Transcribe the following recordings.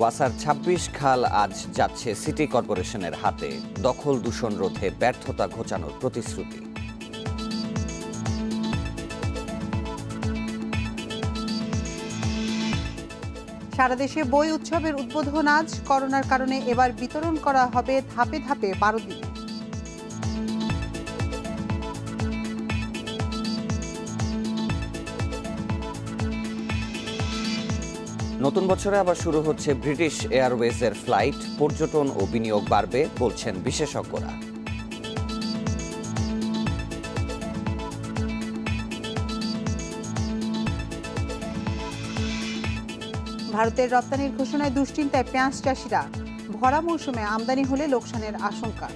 ওয়াসার ২৬ খাল আজ যাচ্ছে সিটি কর্পোরেশনের হাতে। দখল দূষণ রোধে ব্যর্থতা ঘোচানোর প্রতিশ্রুতি। সারা দেশে বই উৎসবের উদ্বোধন আজ। করোনার কারণে এবার বিতরণ করা হবে ধাপে ধাপে ১২ দিন। নতুন বছরে আবার শুরু হচ্ছে ব্রিটিশ এয়ারওয়েজের ফ্লাইট। পর্যটন ও বিনিয়োগ বাড়বে বলছেন বিশেষজ্ঞরা। ভারতের রপ্তানির ঘোষণায় দুশ্চিন্তায় পেঁয়াজ চাষিরা। ভরা মৌসুমে আমদানি হলে লোকসানের আশঙ্কা।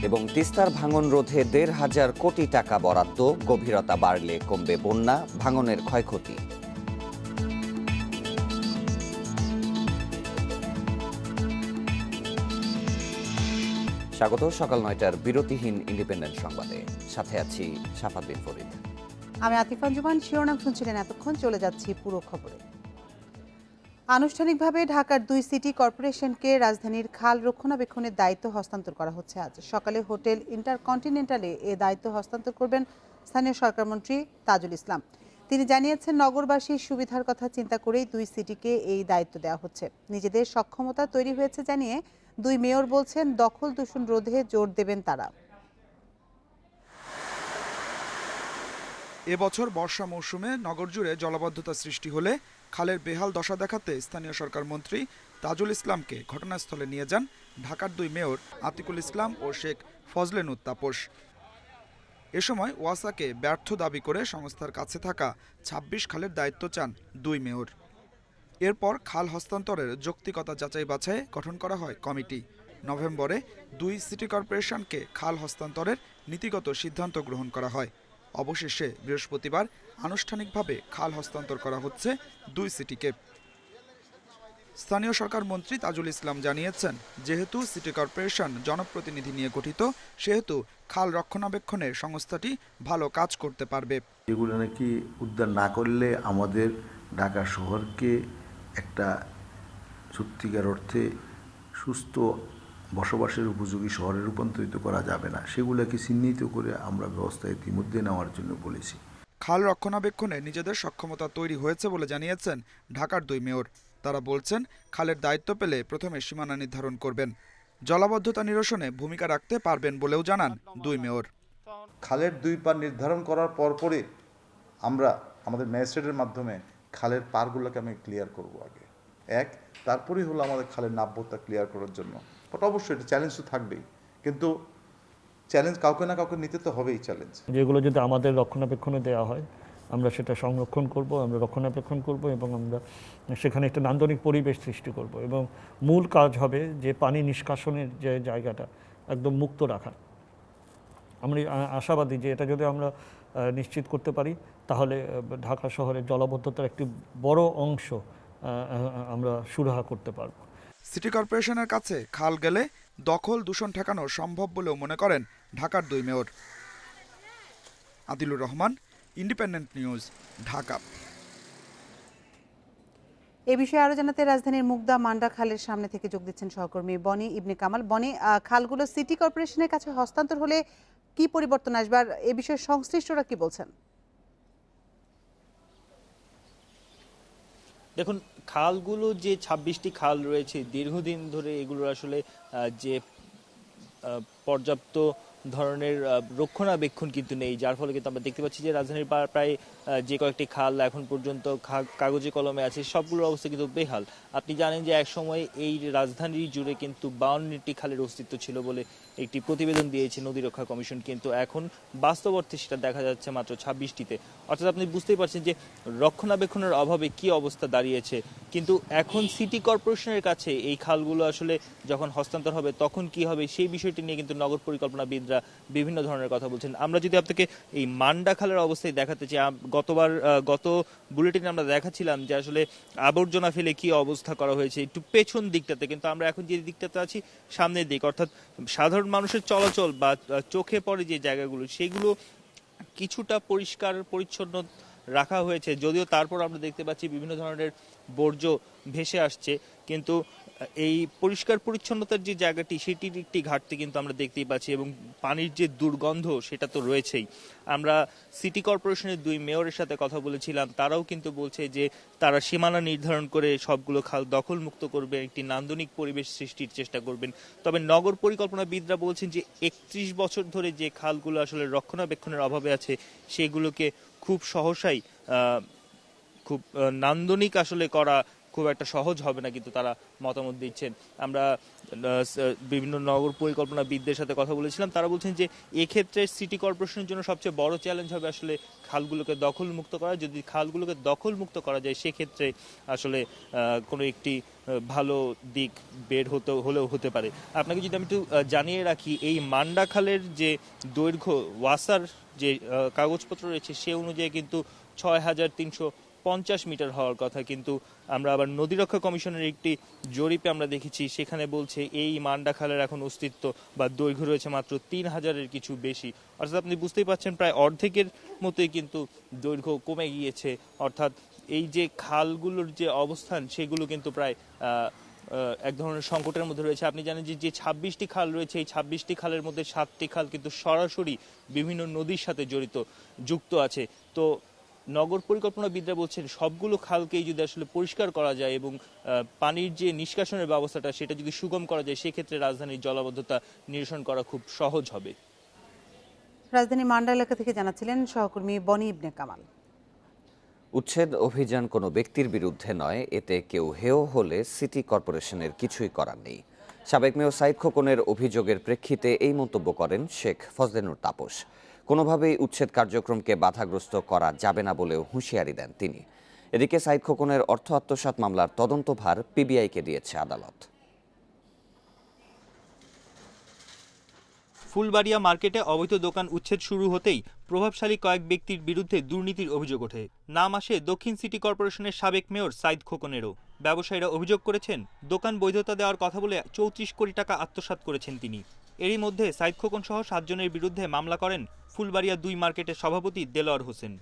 এবং তিস্তার ভাঙন রোধে ১,৫০০ কোটি টাকা বরাদ্দ। গভীরতা বাড়লে কমবে বন্যা, ভাঙনের ক্ষয়ক্ষতি। স্বাগত সকাল ৯টার বিরতিহীন ইন্ডিপেন্ডেন্ট সংবাদে। সাথে আছি শাফাত বিন ফরিদ। আমি আতিফা জুমান। শিরোনাম শুনছিলেন এতক্ষণ, চলে যাচ্ছি পুরো খবরে। আনুষ্ঠানিকভাবে ঢাকার ২ সিটি কর্পোরেশনকে রাজধানীর খাল রক্ষণাবেক্ষণের দায়িত্ব হস্তান্তর করা হচ্ছে। আজ সকালে হোটেল ইন্টারকন্টিনেন্টালে এ দায়িত্ব হস্তান্তর করবেন স্থানীয় সরকারমন্ত্রী তাজুল ইসলাম। তিনি জানিয়েছেন, নগরবাসীর সুবিধার কথা চিন্তা করেই ২ সিটিকে এই দায়িত্ব দেওয়া হচ্ছে। নিজেদের সক্ষমতা তৈরি হয়েছে জানিয়ে ২ মেয়র বলছেন, দখল দূষণ রোধে জোর দেবেন তারা। এবছর বর্ষা মৌসুমে নগর জুড়ে জলাবদ্ধতা সৃষ্টি হলে খালের বেহাল দশা দেখাতে স্থানীয় সরকার মন্ত্রী তাজুল ইসলামকে ঘটনাস্থলে নিয়ে যান ঢাকার ২ মেয়র আতিকুল ইসলাম ও শেখ ফজলেনুর তাপস। এ সময় ওয়াসাকে ব্যর্থ দাবি করে সংস্থার কাছে থাকা ২৬ খালের দায়িত্ব চান ২ মেয়র। এরপর খাল হস্তান্তরের যৌক্তিকতা যাচাই বাছাই গঠন করা হয় কমিটি। নভেম্বরে ২ সিটি কর্পোরেশনকে খাল হস্তান্তরের নীতিগত সিদ্ধান্ত গ্রহণ করা হয়। অবশেষে বৃহস্পতিবার আনুষ্ঠানিকভাবে খাল হস্তান্তর করা হচ্ছে ২ সিটিকে। স্থানীয় সরকার মন্ত্রী তাজুল ইসলাম জানিয়েছেন, যেহেতু সিটি কর্পোরেশন জনপ্রতিনিধি নিয়ে গঠিত, সেহেতু খাল রক্ষণাবেক্ষণে সংস্থাটি ভালো কাজ করতে পারবে। এগুলো নাকি উদ্ধার না করলে আমাদের ঢাকা শহরকে একটা সত্যিকার অর্থে সুস্থ বসবাসের উপযোগী শহরে রূপান্তরিত করা যাবে না। সেগুলোকে চিহ্নিত করে আমরা ব্যবস্থা ইতিমধ্যে নেওয়ার জন্য বলেছি। খাল রক্ষণাবেক্ষণে নিজেদের সক্ষমতা তৈরি হয়েছে বলে জানিয়েছেন ঢাকার ২ মেয়র। তারা বলছেন, খালের দায়িত্ব পেলে প্রথমে সীমানা নির্ধারণ করবেন, জলাবদ্ধতা নিরসনে ভূমিকা রাখতে পারবেন বলেও জানান ২ মেয়র। খালের ২ পার নির্ধারণ করার পরপরই আমরা আমাদের ম্যাজিস্ট্রেটের মাধ্যমে খালের পারগুলোকে আমি ক্লিয়ার করব আগে। তারপরেই হলো আমাদের খালের নাব্যতা ক্লিয়ার করার জন্য। বাট অবশ্যই এটা চ্যালেঞ্জ তো থাকবেই, কিন্তু চ্যালেঞ্জ কাউকে না কাউকে নিতে তো হবেই চ্যালেঞ্জ। যেগুলো যদি আমাদের রক্ষণাবেক্ষণে দেওয়া হয়, আমরা সেটা সংরক্ষণ করব, আমরা রক্ষণাবেক্ষণ করব এবং আমরা সেখানে একটা নান্দনিক পরিবেশ সৃষ্টি করব। এবং মূল কাজ হবে যে পানি নিষ্কাশনের যে জায়গাটা একদম মুক্ত রাখা। আমরা আশাবাদী যে এটা যদি আমরা নিশ্চিত করতে পারি, তাহলে ঢাকা শহরের জলাবদ্ধতার একটি বড় অংশ আমরা সুরাহা করতে পারব। সিটি কর্পোরেশনের কাছে খাল গেলে দখল দূষণ ঠেকানো সম্ভব বলেও মনে করেন ঢাকার ২ mayor. Adilur Rahman, Independent News, Dhaka. এ বিষয়ে আরো জানাতে রাজধানীর মুগদা মান্ডা খালের সামনে থেকে যোগ দিচ্ছেন সহকর্মী বনি ইবনে কামাল। বনি, খালগুলো সিটি কর্পোরেশনের কাছে হস্তান্তর হলে কি পরিবর্তন আসবে, আর এ বিষয়ে সংশ্লিষ্টরা কি বলছেন? দেখুন, খালগুলো যে ২৬টি খাল রয়েছে, দীর্ঘদিন ধরে এগুলোর আসলে যে পর্যাপ্ত ধরনের রক্ষণাবেক্ষণ কিন্তু নেই, যার ফলে কিন্তু আমরা দেখতে পাচ্ছি যে রাজধানীর প্রায় যে কয়েকটি খাল এখন পর্যন্ত কাগজে কলমে আছে, সবগুলোর অবস্থা কিন্তু বেহাল। আপনি জানেন যে একসময় এই রাজধানীর জুড়ে কিন্তু ৫২টি খালের অস্তিত্ব ছিল বলে একটি প্রতিবেদন দিয়েছে নদী রক্ষা কমিশন, কিন্তু এখন বাস্তব অর্থে সেটা দেখা যাচ্ছে মাত্র ২৬টিতে। অর্থাৎ আপনি বুঝতেই পারছেন যে রক্ষণাবেক্ষণের অভাবে কি অবস্থা দাঁড়িয়েছে। কিন্তু এখন সিটি কর্পোরেশনের কাছে এই খালগুলো আসলে যখন হস্তান্তর হবে তখন কি হবে, সেই বিষয়টি নিয়ে কিন্তু নগর পরিকল্পনাবিদরা বিভিন্ন ধরনের কথা বলছেন। আমরা যদি আপনাকে এই মান্ডা খালের অবস্থায় দেখাতে চাই, গত বুলেটিনে আমরা দেখাচ্ছিলাম যে আসলে আবর্জনা ফেলে কি অবস্থা করা হয়েছে একটু পেছন দিকটাতে, কিন্তু আমরা এখন যে দিকটাতে আছি সামনের দিক, অর্থাৎ সাধারণ মানুষের চলাচল বা চোখে পড়ে যে জায়গাগুলো সেগুলো কিছুটা পরিষ্কার পরিচ্ছন্ন রাখা হয়েছে, যদিও তারপর আমরা দেখতে পাচ্ছি বিভিন্ন ধরনের বর্জ্য ভেসে আসছে, কিন্তু এই পরিষ্কার পরিচ্ছন্নতার যে জায়গাটি সেটির একটি ঘাটতি কিন্তু আমরা দেখতেই পাচ্ছি, এবং পানির যে দুর্গন্ধ সেটা তো রয়েছেই। আমরা সিটি কর্পোরেশনের 2 মেয়রের সাথে কথা বলেছিলাম, তারাও কিন্তু বলছে যে তারা সীমানা নির্ধারণ করে সবগুলো খাল দখলমুক্ত করবে, একটি নান্দনিক পরিবেশ সৃষ্টির চেষ্টা করবেন। তবে নগর পরিকল্পনাবিদরা বলছেন যে 31 বছর ধরে যে খালগুলো আসলে রক্ষণাবেক্ষণের অভাবে আছে সেগুলোকে খুব সহসাই খুব নান্দনিক আসলে করা খুব একটা সহজ হবে না, কিন্তু তারা মতামত দিচ্ছেন। আমরা বিভিন্ন নগর পরিকল্পনাবিদদের সাথে কথা বলেছিলাম, তারা বলছেন যে এক্ষেত্রে সিটি কর্পোরেশনের জন্য সবচেয়ে বড় চ্যালেঞ্জ হবে আসলে খালগুলোকে দখলমুক্ত করা। যদি খালগুলোকে দখলমুক্ত করা যায় সেক্ষেত্রে আসলে কোনো একটি ভালো দিক বের হলেও হতে পারে। আপনাকে যদি আমি একটু জানিয়ে রাখি, এই মান্ডা খালের যে দৈর্ঘ্য ওয়াসার যে কাগজপত্র রয়েছে সে অনুযায়ী কিন্তু 6350 মিটার হওয়ার কথা, কিন্তু আমরা আবার নদী রক্ষা কমিশনের একটি জরিপে আমরা দেখেছি সেখানে বলছে এই মান্ডা খালের এখন অস্তিত্ব বা দৈর্ঘ্য রয়েছে মাত্র 3000-এর কিছু বেশি। অর্থাৎ আপনি বুঝতেই পারছেন প্রায় অর্ধেকের মতোই কিন্তু দৈর্ঘ্য কমে গিয়েছে। অর্থাৎ এই যে খালগুলোর যে অবস্থান সেগুলো কিন্তু প্রায় এক ধরনের সংকটের মধ্যে রয়েছে। আপনি জানেন যে 26টি খাল রয়েছে, এই 26টি খালের মধ্যে 7টি খাল কিন্তু সরাসরি বিভিন্ন নদীর সাথে যুক্ত আছে। তো নগর পরিকল্পনাবিদরা বলছেন সবগুলো খালকেই যদি আসলে পরিষ্কার করা যায় এবং পানির যে নিষ্কাশনের ব্যবস্থাটা সেটা যদি সুগম করা যায় সেক্ষেত্রে রাজধানীর জলাবদ্ধতা নিরসন করা খুব সহজ হবে। রাজধানী মান্ডা এলাকা থেকে জানাচ্ছিলেন সহকর্মী বনি ইবনে কামাল। উচ্ছেদ অভিযান কোনো ব্যক্তির বিরুদ্ধে নয়, এতে কেউ হেয় হলে সিটি কর্পোরেশনের কিছুই করার নেই। সাবেক মেয়র সাইদ খোকনের অভিযোগের প্রেক্ষিতে এই মন্তব্য করেন শেখ ফজলেনুর তাপস। কোনোভাবেই উচ্ছেদ কার্যক্রমকে বাধাগ্রস্ত করা যাবে না বলেও হুঁশিয়ারি দেন তিনি। এদিকে সাইদ খোকনের অর্থ আত্মসাৎ মামলার তদন্তভার পিবিআইকে দিয়েছে আদালত। ফুলবাড়িয়া মার্কেটে অবৈধ দোকান উচ্ছেদ শুরু হতেই প্রভাবশালী কয়েক ব্যক্তির বিরুদ্ধে দুর্নীতির অভিযোগ ওঠে। নাম আসে দক্ষিণ সিটি কর্পোরেশনের সাবেক মেয়র সাইদ খোকনেরও। ব্যবসায়ীরা অভিযোগ করেছেন দোকান বৈধতা দেওয়ার কথা বলে 34 কোটি টাকা আত্মসাৎ করেছেন তিনি। এরই মধ্যে সাইদ খোকন সহ 7 জনের বিরুদ্ধে মামলা করেন ফুলবাড়িয়া 2 মার্কেটের সভাপতি দেলোয়ার হোসেন।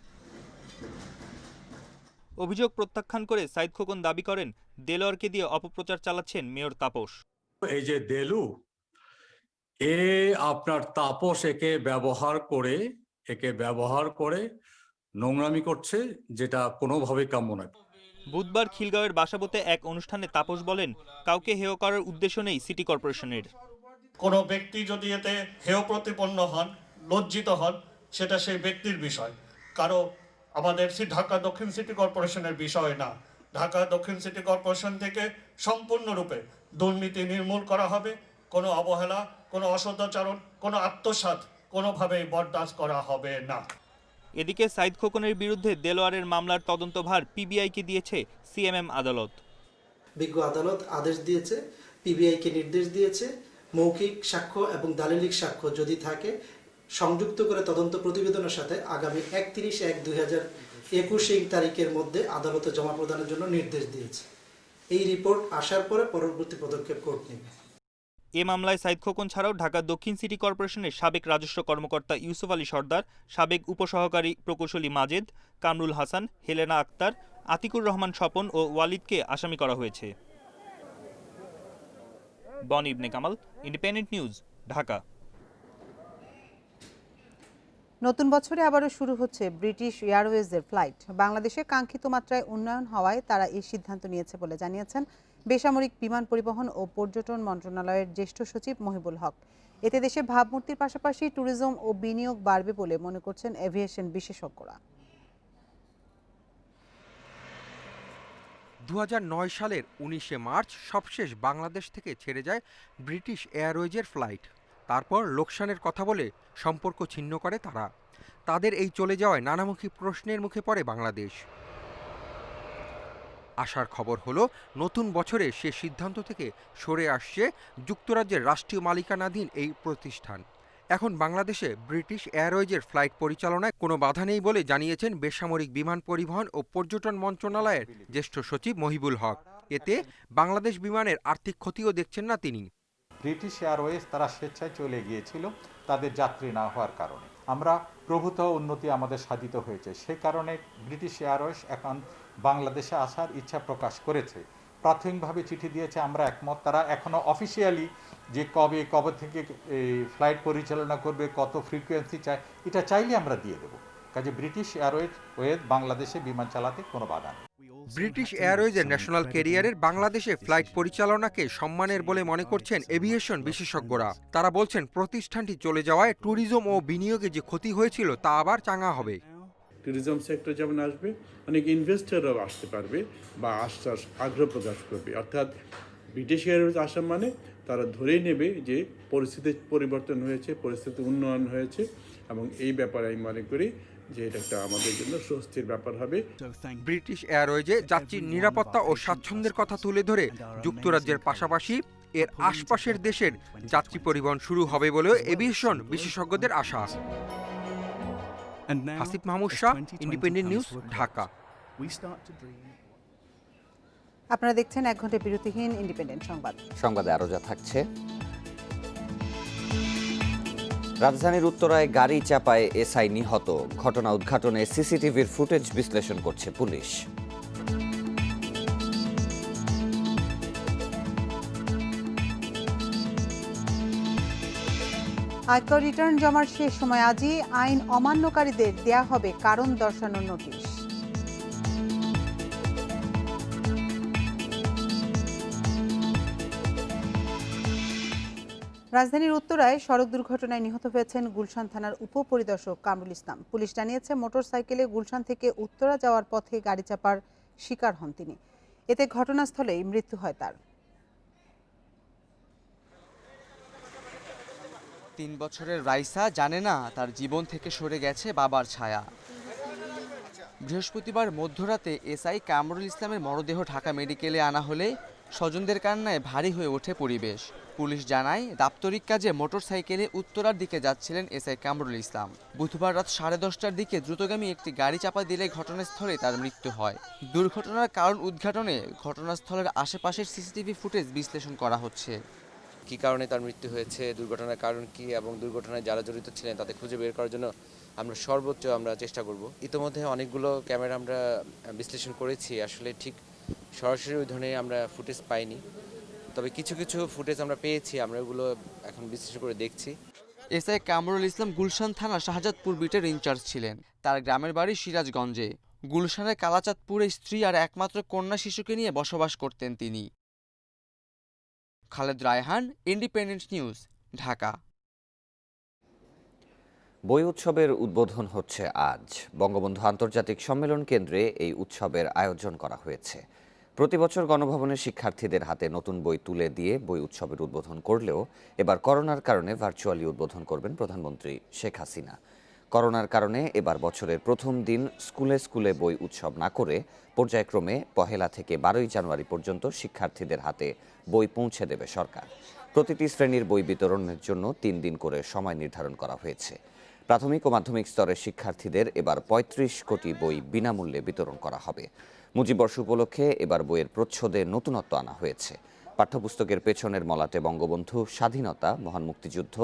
অভিযোগ প্রত্যাখ্যান করে সাইদ খোকন দাবি করেন দেলোয়ারকে দিয়ে অপপ্রচার চালাচ্ছেন মেয়র তাপস। এই যে দেলু, আপনার তাপস একে ব্যবহার করে নোংরামি করছে, যেটা কোনোভাবে কাম্য নয়। বুধবার খিলগাঁওয়ের বাসাবোতে এক অনুষ্ঠানে তাপস বলেন কাউকে হেয় করার উদ্দেশ্য নেই সিটি কর্পোরেশনের। কোনো ব্যক্তি যদি এতে হেয় প্রতিপন্ন হন, লজ্জিত হন, সেটা সেই ব্যক্তির বিষয়, কারো আমাদের ঢাকা দক্ষিণ সিটি কর্পোরেশনের বিষয় না। ঢাকা দক্ষিণ সিটি কর্পোরেশন থেকে সম্পূর্ণরূপে দুর্নীতি নির্মূল করা হবে। কোনো অবহেলা, কোনো অসদাচরণ, কোনো আত্মসাৎ কোনোভাবেই বরদাস্ত করা হবে না। এদিকে সাইদ খোকনের বিরুদ্ধে দেলোয়ারের মামলার তদন্তভার পিবিআইকে দিয়েছে সিএমএম আদালত। বিজ্ঞ আদালত আদেশ দিয়েছে, পিবিআইকে নির্দেশ দিয়েছে মৌখিক সাক্ষ্য এবং দালিলিক সাক্ষ্য যদি থাকে সংযুক্ত করে তদন্ত প্রতিবেদনের সাথে আগামী 31/1/2021 তারিখের মধ্যে আদালতে জমা প্রদানের জন্য নির্দেশ দিয়েছে। এই রিপোর্ট আসার পরে পরবর্তী পদক্ষেপ কোর্ট নেবে। এ মামলায় সাইদ খোকন ছাড়াও ঢাকা দক্ষিণ সিটি কর্পোরেশনের সাবেক রাজস্ব কর্মকর্তা ইউসুফ আলী সর্দার, সাবেক উপসহকারী প্রকৌশলী মাজেদ, কামরুল হাসান, হেলেনা আক্তার, আতিকুর রহমান স্বপন ও ওয়ালিদকে আসামি করা হয়েছে। বনি ইবনে কামাল, ইন্ডিপেন্ডেন্ট নিউজ, ঢাকা। নতুন বছরে আবারও শুরু হচ্ছে ব্রিটিশ এয়ারওয়েজের ফ্লাইট। বাংলাদেশে কাঙ্ক্ষিত মাত্রায় উন্নয়ন হওয়ায় তারা এই সিদ্ধান্ত নিয়েছে বলে জানিয়েছেন বেসামরিক বিমান পরিবহন ও পর্যটন মন্ত্রণালয়ের জ্যেষ্ঠ সচিব মহিবুল হক। এতে দেশে ভাবমূর্তির পাশাপাশি ট্যুরিজম ও বিনিয়োগ বাড়বে বলে মনে করছেন এভিয়েশন বিশেষজ্ঞরা। 2009 সালের 19শে মার্চ সবশেষ বাংলাদেশ থেকে ছেড়ে যায় ব্রিটিশ এয়ারওয়েজের ফ্লাইট। তারপর লোকসানের কথা বলে সম্পর্ক ছিন্ন করে তারা। তাদের এই চলে যাওয়ায় নানামুখী প্রশ্নের মুখে পড়ে বাংলাদেশ। আসার খবর হলো নতুন বছরে সে সিদ্ধান্ত থেকে সরে আসছে যুক্তরাজ্যের রাষ্ট্রীয় মালিকানাধীন এই প্রতিষ্ঠান। এখন বাংলাদেশে ব্রিটিশ এয়ারওয়েজের ফ্লাইট পরিচালনায় কোনো বাধা নেই বলে জানিয়েছেন বেসামরিক বিমান পরিবহন ও পর্যটন মন্ত্রণালয়ের জ্যেষ্ঠ সচিব মহিবুল হক। এতে বাংলাদেশ বিমানের আর্থিক ক্ষতিও দেখছেন না তিনি। ব্রিটিশ এয়ারওয়েজ তারা স্বেচ্ছায় চলে গিয়েছিল তাদের যাত্রী না হওয়ার কারণে। আমরা প্রভূত উন্নতি আমাদের সাধিত হয়েছে, সে কারণে ব্রিটিশ এয়ারওয়েজ এখন বাংলাদেশে আসার ইচ্ছা প্রকাশ করেছে। প্রাথমিকভাবে চিঠি দিয়েছে, আমরা একমত। তারা এখনও অফিসিয়ালি যে কবে থেকে ফ্লাইট পরিচালনা করবে, কত ফ্রিকোয়েন্সি চায়, এটা চাইলে আমরা দিয়ে দেব। কাজে ব্রিটিশ এয়ারওয়েজ বাংলাদেশে বিমান চালাতে কোনো বাধা নেই। ব্রিটিশ এয়ারওয়েজের ন্যাশনাল ক্যারিয়ারের বাংলাদেশে ফ্লাইট পরিচালনাকে সম্মানের বলে মনে করছেন এভিয়েশন বিশেষজ্ঞরা। তারা বলছেন প্রতিষ্ঠানটি চলে যাওয়ায় ট্যুরিজম ও বিনিয়োগে যে ক্ষতি হয়েছিল তা আবার চাঙা হবে। ট্যুরিজম সেক্টর যেমন আসবে, অনেক ইনভেস্টররাও আসতে পারবে বা আশ্বাস আগ্রহ প্রকাশ করবে। অর্থাৎ ব্রিটিশ এয়ারওয়েজ আসা মানে তারা ধরেই নেবে যে পরিস্থিতির পরিবর্তন হয়েছে, পরিস্থিতি উন্নয়ন হয়েছে, এবং এই ব্যাপারে আমি মনে করি যে এটা একটা আমাদের জন্য স্বস্তির ব্যাপার হবে। ব্রিটিশ এয়ারওয়েজে যাত্রীর নিরাপত্তা ও স্বাচ্ছন্দ্যের কথা তুলে ধরে যুক্তরাজ্যের পাশাপাশি এর আশপাশের দেশের যাত্রী পরিবহন শুরু হবে বলেও এভিয়েশন বিশেষজ্ঞদের আশা। Hasib Mahmud Shah, Independent News, Dhaka. আপনারা দেখছেন 1 ঘন্টা বিরতিহীন ইন্ডিপেন্ডেন্ট সংবাদ। সংবাদে আরো যা থাকছে। রাজধানীর উত্তরায় গাড়ি চাপায় এসআই নিহত। ঘটনা উদ্ঘাটনে সিসিটিভির ফুটেজ বিশ্লেষণ করছে পুলিশ। আয়কর রিটার্ন জমার শেষ সময় আজই আইন অমান্যকারীদের দেয়া হবে কারণ দর্শানোর নোটিশ। রাজধানীর উত্তরায় সড়ক দুর্ঘটনায় নিহত হয়েছেন গুলশান থানার উপপরিদর্শক কামরুল ইসলাম। পুলিশ জানিয়েছে, মোটরসাইকেলে গুলশান থেকে উত্তরা যাওয়ার পথে গাড়ি চাপার শিকার হন তিনি। এতে ঘটনাস্থলেই মৃত্যু হয় তার। 3 বছরের রাইসা জানে না তার জীবন থেকে সরে গেছে বাবার ছায়া। বৃহস্পতিবার মধ্যরাতে এসআই কামরুল ইসলামের মরদেহ ঢাকা মেডিকেলে আনা হলে স্বজনদের কান্নায় ভারী হয়ে ওঠে পরিবেশ। পুলিশ জানায়, দাপ্তরিক কাজে মোটরসাইকেলে উত্তরার দিকে যাচ্ছিলেন এসআই কামরুল ইসলাম। বুধবার রাত 10:30টার দিকে দ্রুতগামী একটি গাড়ি চাপা দিলে ঘটনাস্থলে তার মৃত্যু হয়। দুর্ঘটনার কারণ উদ্ঘাটনে ঘটনাস্থলের আশেপাশের সিসিটিভি ফুটেজ বিশ্লেষণ করা হচ্ছে। কী কারণে তার মৃত্যু হয়েছে, দুর্ঘটনার কারণ কি, এবং দুর্ঘটনায় যারা জড়িত ছিলেন তাদের খুঁজে বের করার জন্য সর্বোচ্চ আমরা চেষ্টা করব। ইতিমধ্যে অনেকগুলো ক্যামেরা আমরা বিশ্লেষণ করেছি। আসলে ঠিক সরাসরি ওই ধরনের আমরা ফুটেজ পাইনি, তবে কিছু কিছু ফুটেজ আমরা পেয়েছি। আমরা ওগুলো এখন বিশ্লেষণ করে দেখছি। এসআই কামরুল ইসলাম গুলশান থানা শাহজাদপুর বিটের ইনচার্জ ছিলেন। তার গ্রামের বাড়ি সিরাজগঞ্জে। গুলশানের কালাচাঁদপুরে স্ত্রী আর একমাত্র কন্যা শিশুকে নিয়ে বসবাস করতেন তিনি। Khaled Raihan, independent News, Dhaka. বই উৎসবের উদ্বোধন হচ্ছে আজ। বঙ্গবন্ধু আন্তর্জাতিক সম্মেলন কেন্দ্রে এই উৎসবের আয়োজন করা হয়েছে। প্রতি বছর গণভবনের শিক্ষার্থীদের হাতে নতুন বই তুলে দিয়ে বই উৎসবের উদ্বোধন করলেও এবার করোনার কারণে ভার্চুয়ালি উদ্বোধন করবেন প্রধানমন্ত্রী শেখ হাসিনা। করোনার কারণে এবার বছরের প্রথম দিন স্কুলে স্কুলে বই উৎসব না করে পর্যায়ক্রমে 1 থেকে 12 জানুয়ারি পর্যন্ত শিক্ষার্থীদের হাতে বই পৌঁছে দেবে সরকার। প্রতিটি শ্রেণীর বই বিতরণের জন্য 3 দিন করে সময় নির্ধারণ করা হয়েছে। প্রাথমিক ও মাধ্যমিক স্তরের শিক্ষার্থীদের এবার 35 কোটি বই বিনামূল্যে বিতরণ করা হবে। মুজিববর্ষ উপলক্ষে এবার বইয়ের প্রচ্ছদে নতুনত্ব আনা হয়েছে। পাঠ্যপুস্তকের পেছনের মলাটে বঙ্গবন্ধু, স্বাধীনতা, মহান মুক্তিযুদ্ধ,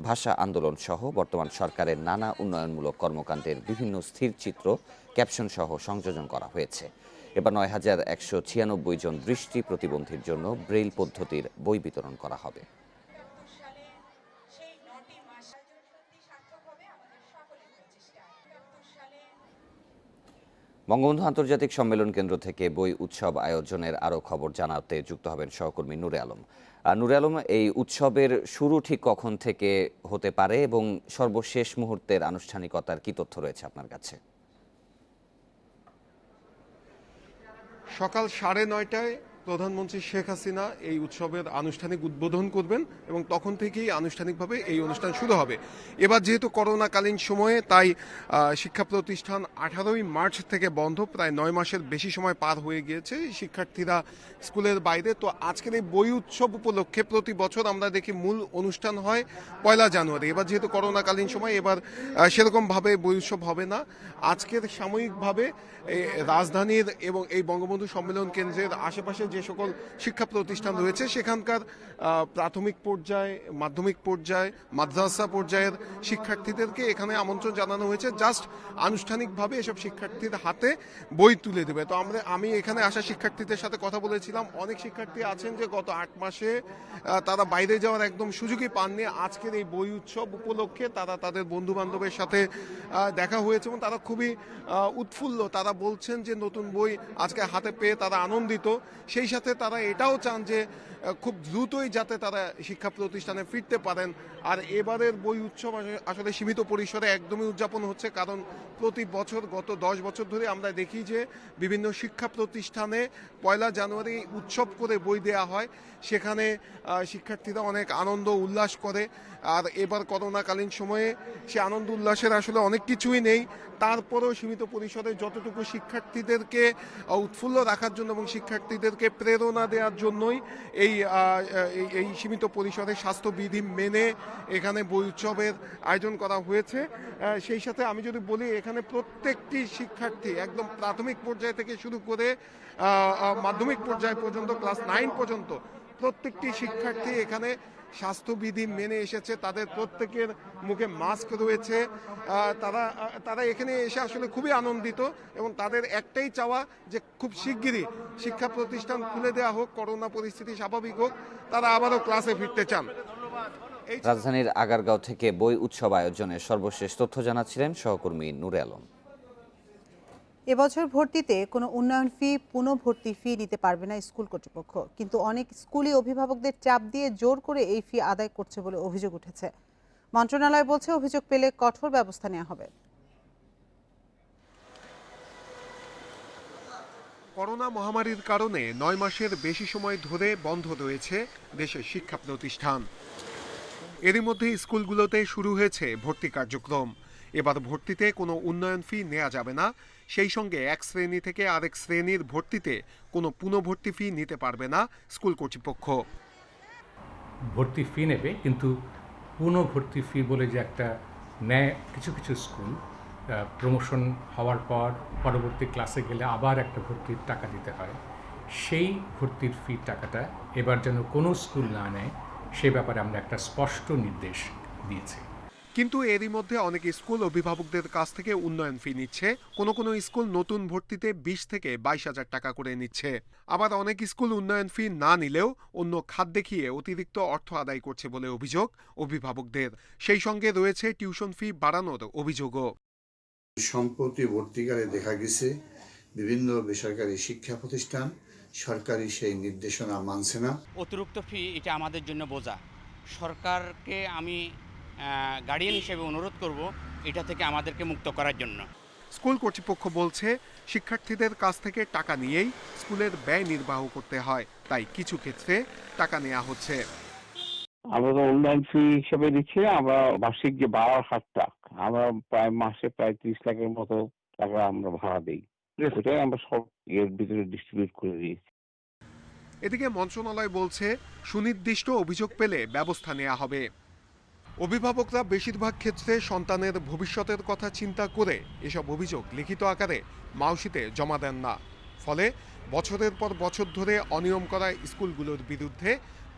ভাষা আন্দোলন সহ বর্তমান সরকারের নানা উন্নয়নমূলক কর্মকাণ্ডের বিভিন্ন স্থির চিত্র, ক্যাপশন সহ সংযোজন করা হয়েছে। এবার 9196 জন দৃষ্টি প্রতিবন্ধীর জন্য ব্রেইল পদ্ধতির বই বিতরণ করা হবে। বঙ্গবন্ধু আন্তর্জাতিক সম্মেলন কেন্দ্র থেকে বই উৎসব আয়োজনের আরও খবর জানাতে যুক্ত হবেন সহকর্মী নূরে আলম। নূরে আলম, এই উৎসবের শুরু ঠিক কখন থেকে হতে পারে এবং সর্বশেষ মুহূর্তের আনুষ্ঠানিকতার কি তথ্য রয়েছে আপনার কাছে? সকাল 9:30টায় প্রধানমন্ত্রী শেখ হাসিনা এই উৎসবের আনুষ্ঠানিক উদ্বোধন করবেন এবং তখন থেকেই আনুষ্ঠানিকভাবে এই অনুষ্ঠান শুরু হবে। এবার যেহেতু করোনাকালীন সময়ে তাই শিক্ষা প্রতিষ্ঠান 18ই মার্চ থেকে বন্ধ, প্রায় 9 মাসের বেশি সময় পার হয়ে গিয়েছে, শিক্ষার্থীরা স্কুলের বাইরে। তো আজকের এই বই উৎসব উপলক্ষে প্রতি বছর আমরা দেখি মূল অনুষ্ঠান হয় 1 জানুয়ারি। এবার যেহেতু করোনাকালীন সময় এবার সেরকমভাবে বই উৎসব হবে না। আজকের সাময়িকভাবে রাজধানীর এবং এই বঙ্গবন্ধু সম্মেলন কেন্দ্রের আশেপাশে যে সকল শিক্ষা প্রতিষ্ঠান রয়েছে সেখানকার প্রাথমিক পর্যায়ে, মাধ্যমিক পর্যায়ে, মাদ্রাসা পর্যায়ের শিক্ষার্থীদেরকে এখানে আমন্ত্রণ জানানো হয়েছে জাস্ট আনুষ্ঠানিকভাবে এসব শিক্ষার্থীর হাতে বই তুলে দেবে। তো আমি এখানে আসা শিক্ষার্থীদের সাথে কথা বলেছিলাম। অনেক শিক্ষার্থী আছেন যে গত 8 মাসে তারা বাইরে যাওয়ার একদম সুযোগই পাননি। আজকের এই বই উৎসব উপলক্ষে তারা তাদের বন্ধু বান্ধবের সাথে দেখা হয়েছে এবং তারা খুবই উৎফুল্ল। তারা বলছেন যে নতুন বই আজকে হাতে পেয়ে তারা আনন্দিত। সেই সাথে তারা এটাও চান যে খুব দ্রুতই যাতে তারা শিক্ষা প্রতিষ্ঠানে ফিরতে পারেন। আর এবারের বই উৎসব আসলে সীমিত পরিসরে একদমই উদযাপন হচ্ছে, কারণ প্রতি বছর গত 10 বছর ধরে আমরা দেখি যে বিভিন্ন শিক্ষা প্রতিষ্ঠানে 1 জানুয়ারি উৎসব করে বই দেয়া হয়, সেখানে শিক্ষার্থীরা অনেক আনন্দ উল্লাস করে। আর এবার করোনাকালীন সময়ে সে আনন্দ উল্লাসের আসলে অনেক কিছুই নেই, তারপরেও সীমিত পরিসরে যতটুকু শিক্ষার্থীদেরকে উৎফুল্ল রাখার জন্য এবং শিক্ষার্থীদেরকে প্রেরণা দেওয়ার জন্যই এই সীমিত পরিসরে স্বাস্থ্যবিধি মেনে এখানে বই উৎসবের আয়োজন করা হয়েছে। সেই সাথে আমি যদি বলি, এখানে প্রত্যেকটি শিক্ষার্থী একদম প্রাথমিক পর্যায় থেকে শুরু করে মাধ্যমিক পর্যায় পর্যন্ত, ক্লাস 9 পর্যন্ত প্রত্যেকটি শিক্ষার্থী এখানে স্বাস্থ্যবিধি মেনে এসেছে। তাদের প্রত্যেকের মুখে মাস্ক রয়েছে। তারা এখানে এসে আসলে খুবই আনন্দিত এবং তাদের একটাই চাওয়া যে খুব শিগগিরই শিক্ষা প্রতিষ্ঠান খুলে দেওয়া হোক, করোনা পরিস্থিতি স্বাভাবিক হোক, তারা আবারও ক্লাসে ফিরতে চান। রাজধানীর আগারগাঁও থেকে বই উৎসব আয়োজনের সর্বশেষ তথ্য জানাচ্ছিলেন সহকর্মী নূরে আলম। এবছর ভর্তিতে কোনো উন্নয়ন ফি, পুনঃভর্তি ফি নিতে পারবে না স্কুল কর্তৃপক্ষ, কিন্তু অনেক স্কুলই অভিভাবকদের চাপ দিয়ে জোর করে এই ফি আদায় করছে বলে অভিযোগ উঠেছে। মন্ত্রণালয় বলছে অভিযোগ পেলে কঠোর ব্যবস্থা নেওয়া হবে। করোনা মহামারীর কারণে 9 মাসের বেশি সময় ধরে বন্ধ রয়েছে দেশের শিক্ষা প্রতিষ্ঠান। এরই মধ্যে স্কুলগুলোতে শুরু হয়েছে ভর্তি কার্যক্রম। এবার ভর্তিতে কোনো উন্নয়ন ফি নেওয়া যাবে না, সেই সঙ্গে এক শ্রেণী থেকে আরেক শ্রেণীর ভর্তিতে কোনো পুনঃভর্তি ফি নিতে পারবে না স্কুল কর্তৃপক্ষ। ভর্তি ফি নেবে, কিন্তু পুনঃভর্তি ফি বলে যে একটা নেয় কিছু কিছু স্কুল, প্রমোশন হওয়ার পর পরবর্তী ক্লাসে গেলে আবার একটা ভর্তির টাকা দিতে হয়, সেই ভর্তির ফি টাকাটা এবার যেন কোনো স্কুল না নেয় সে ব্যাপারে আমরা একটা স্পষ্ট নির্দেশ দিয়েছি। কিন্তু এরই মধ্যে অনেক স্কুল অভিভাবকদের কাছ থেকে উন্নয়ন ফি নিচ্ছে। কোনো স্কুল নতুন ভর্তিতে 20 থেকে 22,000 টাকা করে নিচ্ছে। আবার অনেক স্কুল উন্নয়ন ফি না নিলেও অন্য খাত দেখিয়ে অতিরিক্ত অর্থ আদায় করছে বলে অভিযোগ অভিভাবকদের। সেই সঙ্গে রয়েছে টিউশন ফি বাড়ানোর অভিযোগও। সম্প্রতি ভর্তিকালে দেখা গেছে বিভিন্ন বেসরকারি শিক্ষা প্রতিষ্ঠান সরকারি সেই নির্দেশনা মানছে না। অতিরিক্ত ফি এটা আমাদের জন্য বোঝা। সরকারকে আমি গার্ডিয়ান হিসেবে অনুরোধ করব এটা থেকে আমাদেরকে মুক্ত করার জন্য। স্কুল কর্তৃপক্ষ বলছে শিক্ষার্থীদের কাছ থেকে টাকা নিয়েই স্কুলের ব্যয় নির্বাহ করতে হয়, তাই কিছু ক্ষেত্রে টাকা নেওয়া হচ্ছে। আমরা তো উন্নয়ন ফি হিসেবে দিচ্ছি, আমরা বার্ষিক যে ভাড়ার হারটা আমরা মাসে প্রায় 30 লাখের মতো টাকা আমরা ভাড়া দিই, সেটাই আমরা সব এর ভিতরে ডিস্ট্রিবিউট করে দিয়েছি। এদিকে মন্ত্রণালয় বলছে সুনির্দিষ্ট অভিযোগ পেলে ব্যবস্থা নেওয়া হবে। অভিভাবকরা বেশিরভাগ ক্ষেত্রে সন্তানের ভবিষ্যতের কথা চিন্তা করে এসব অভিযোগ লিখিত আকারে মাউসিতে জমা দেন না। ফলে বছরের পর বছর ধরে অনিয়ম করা স্কুলগুলোর বিরুদ্ধে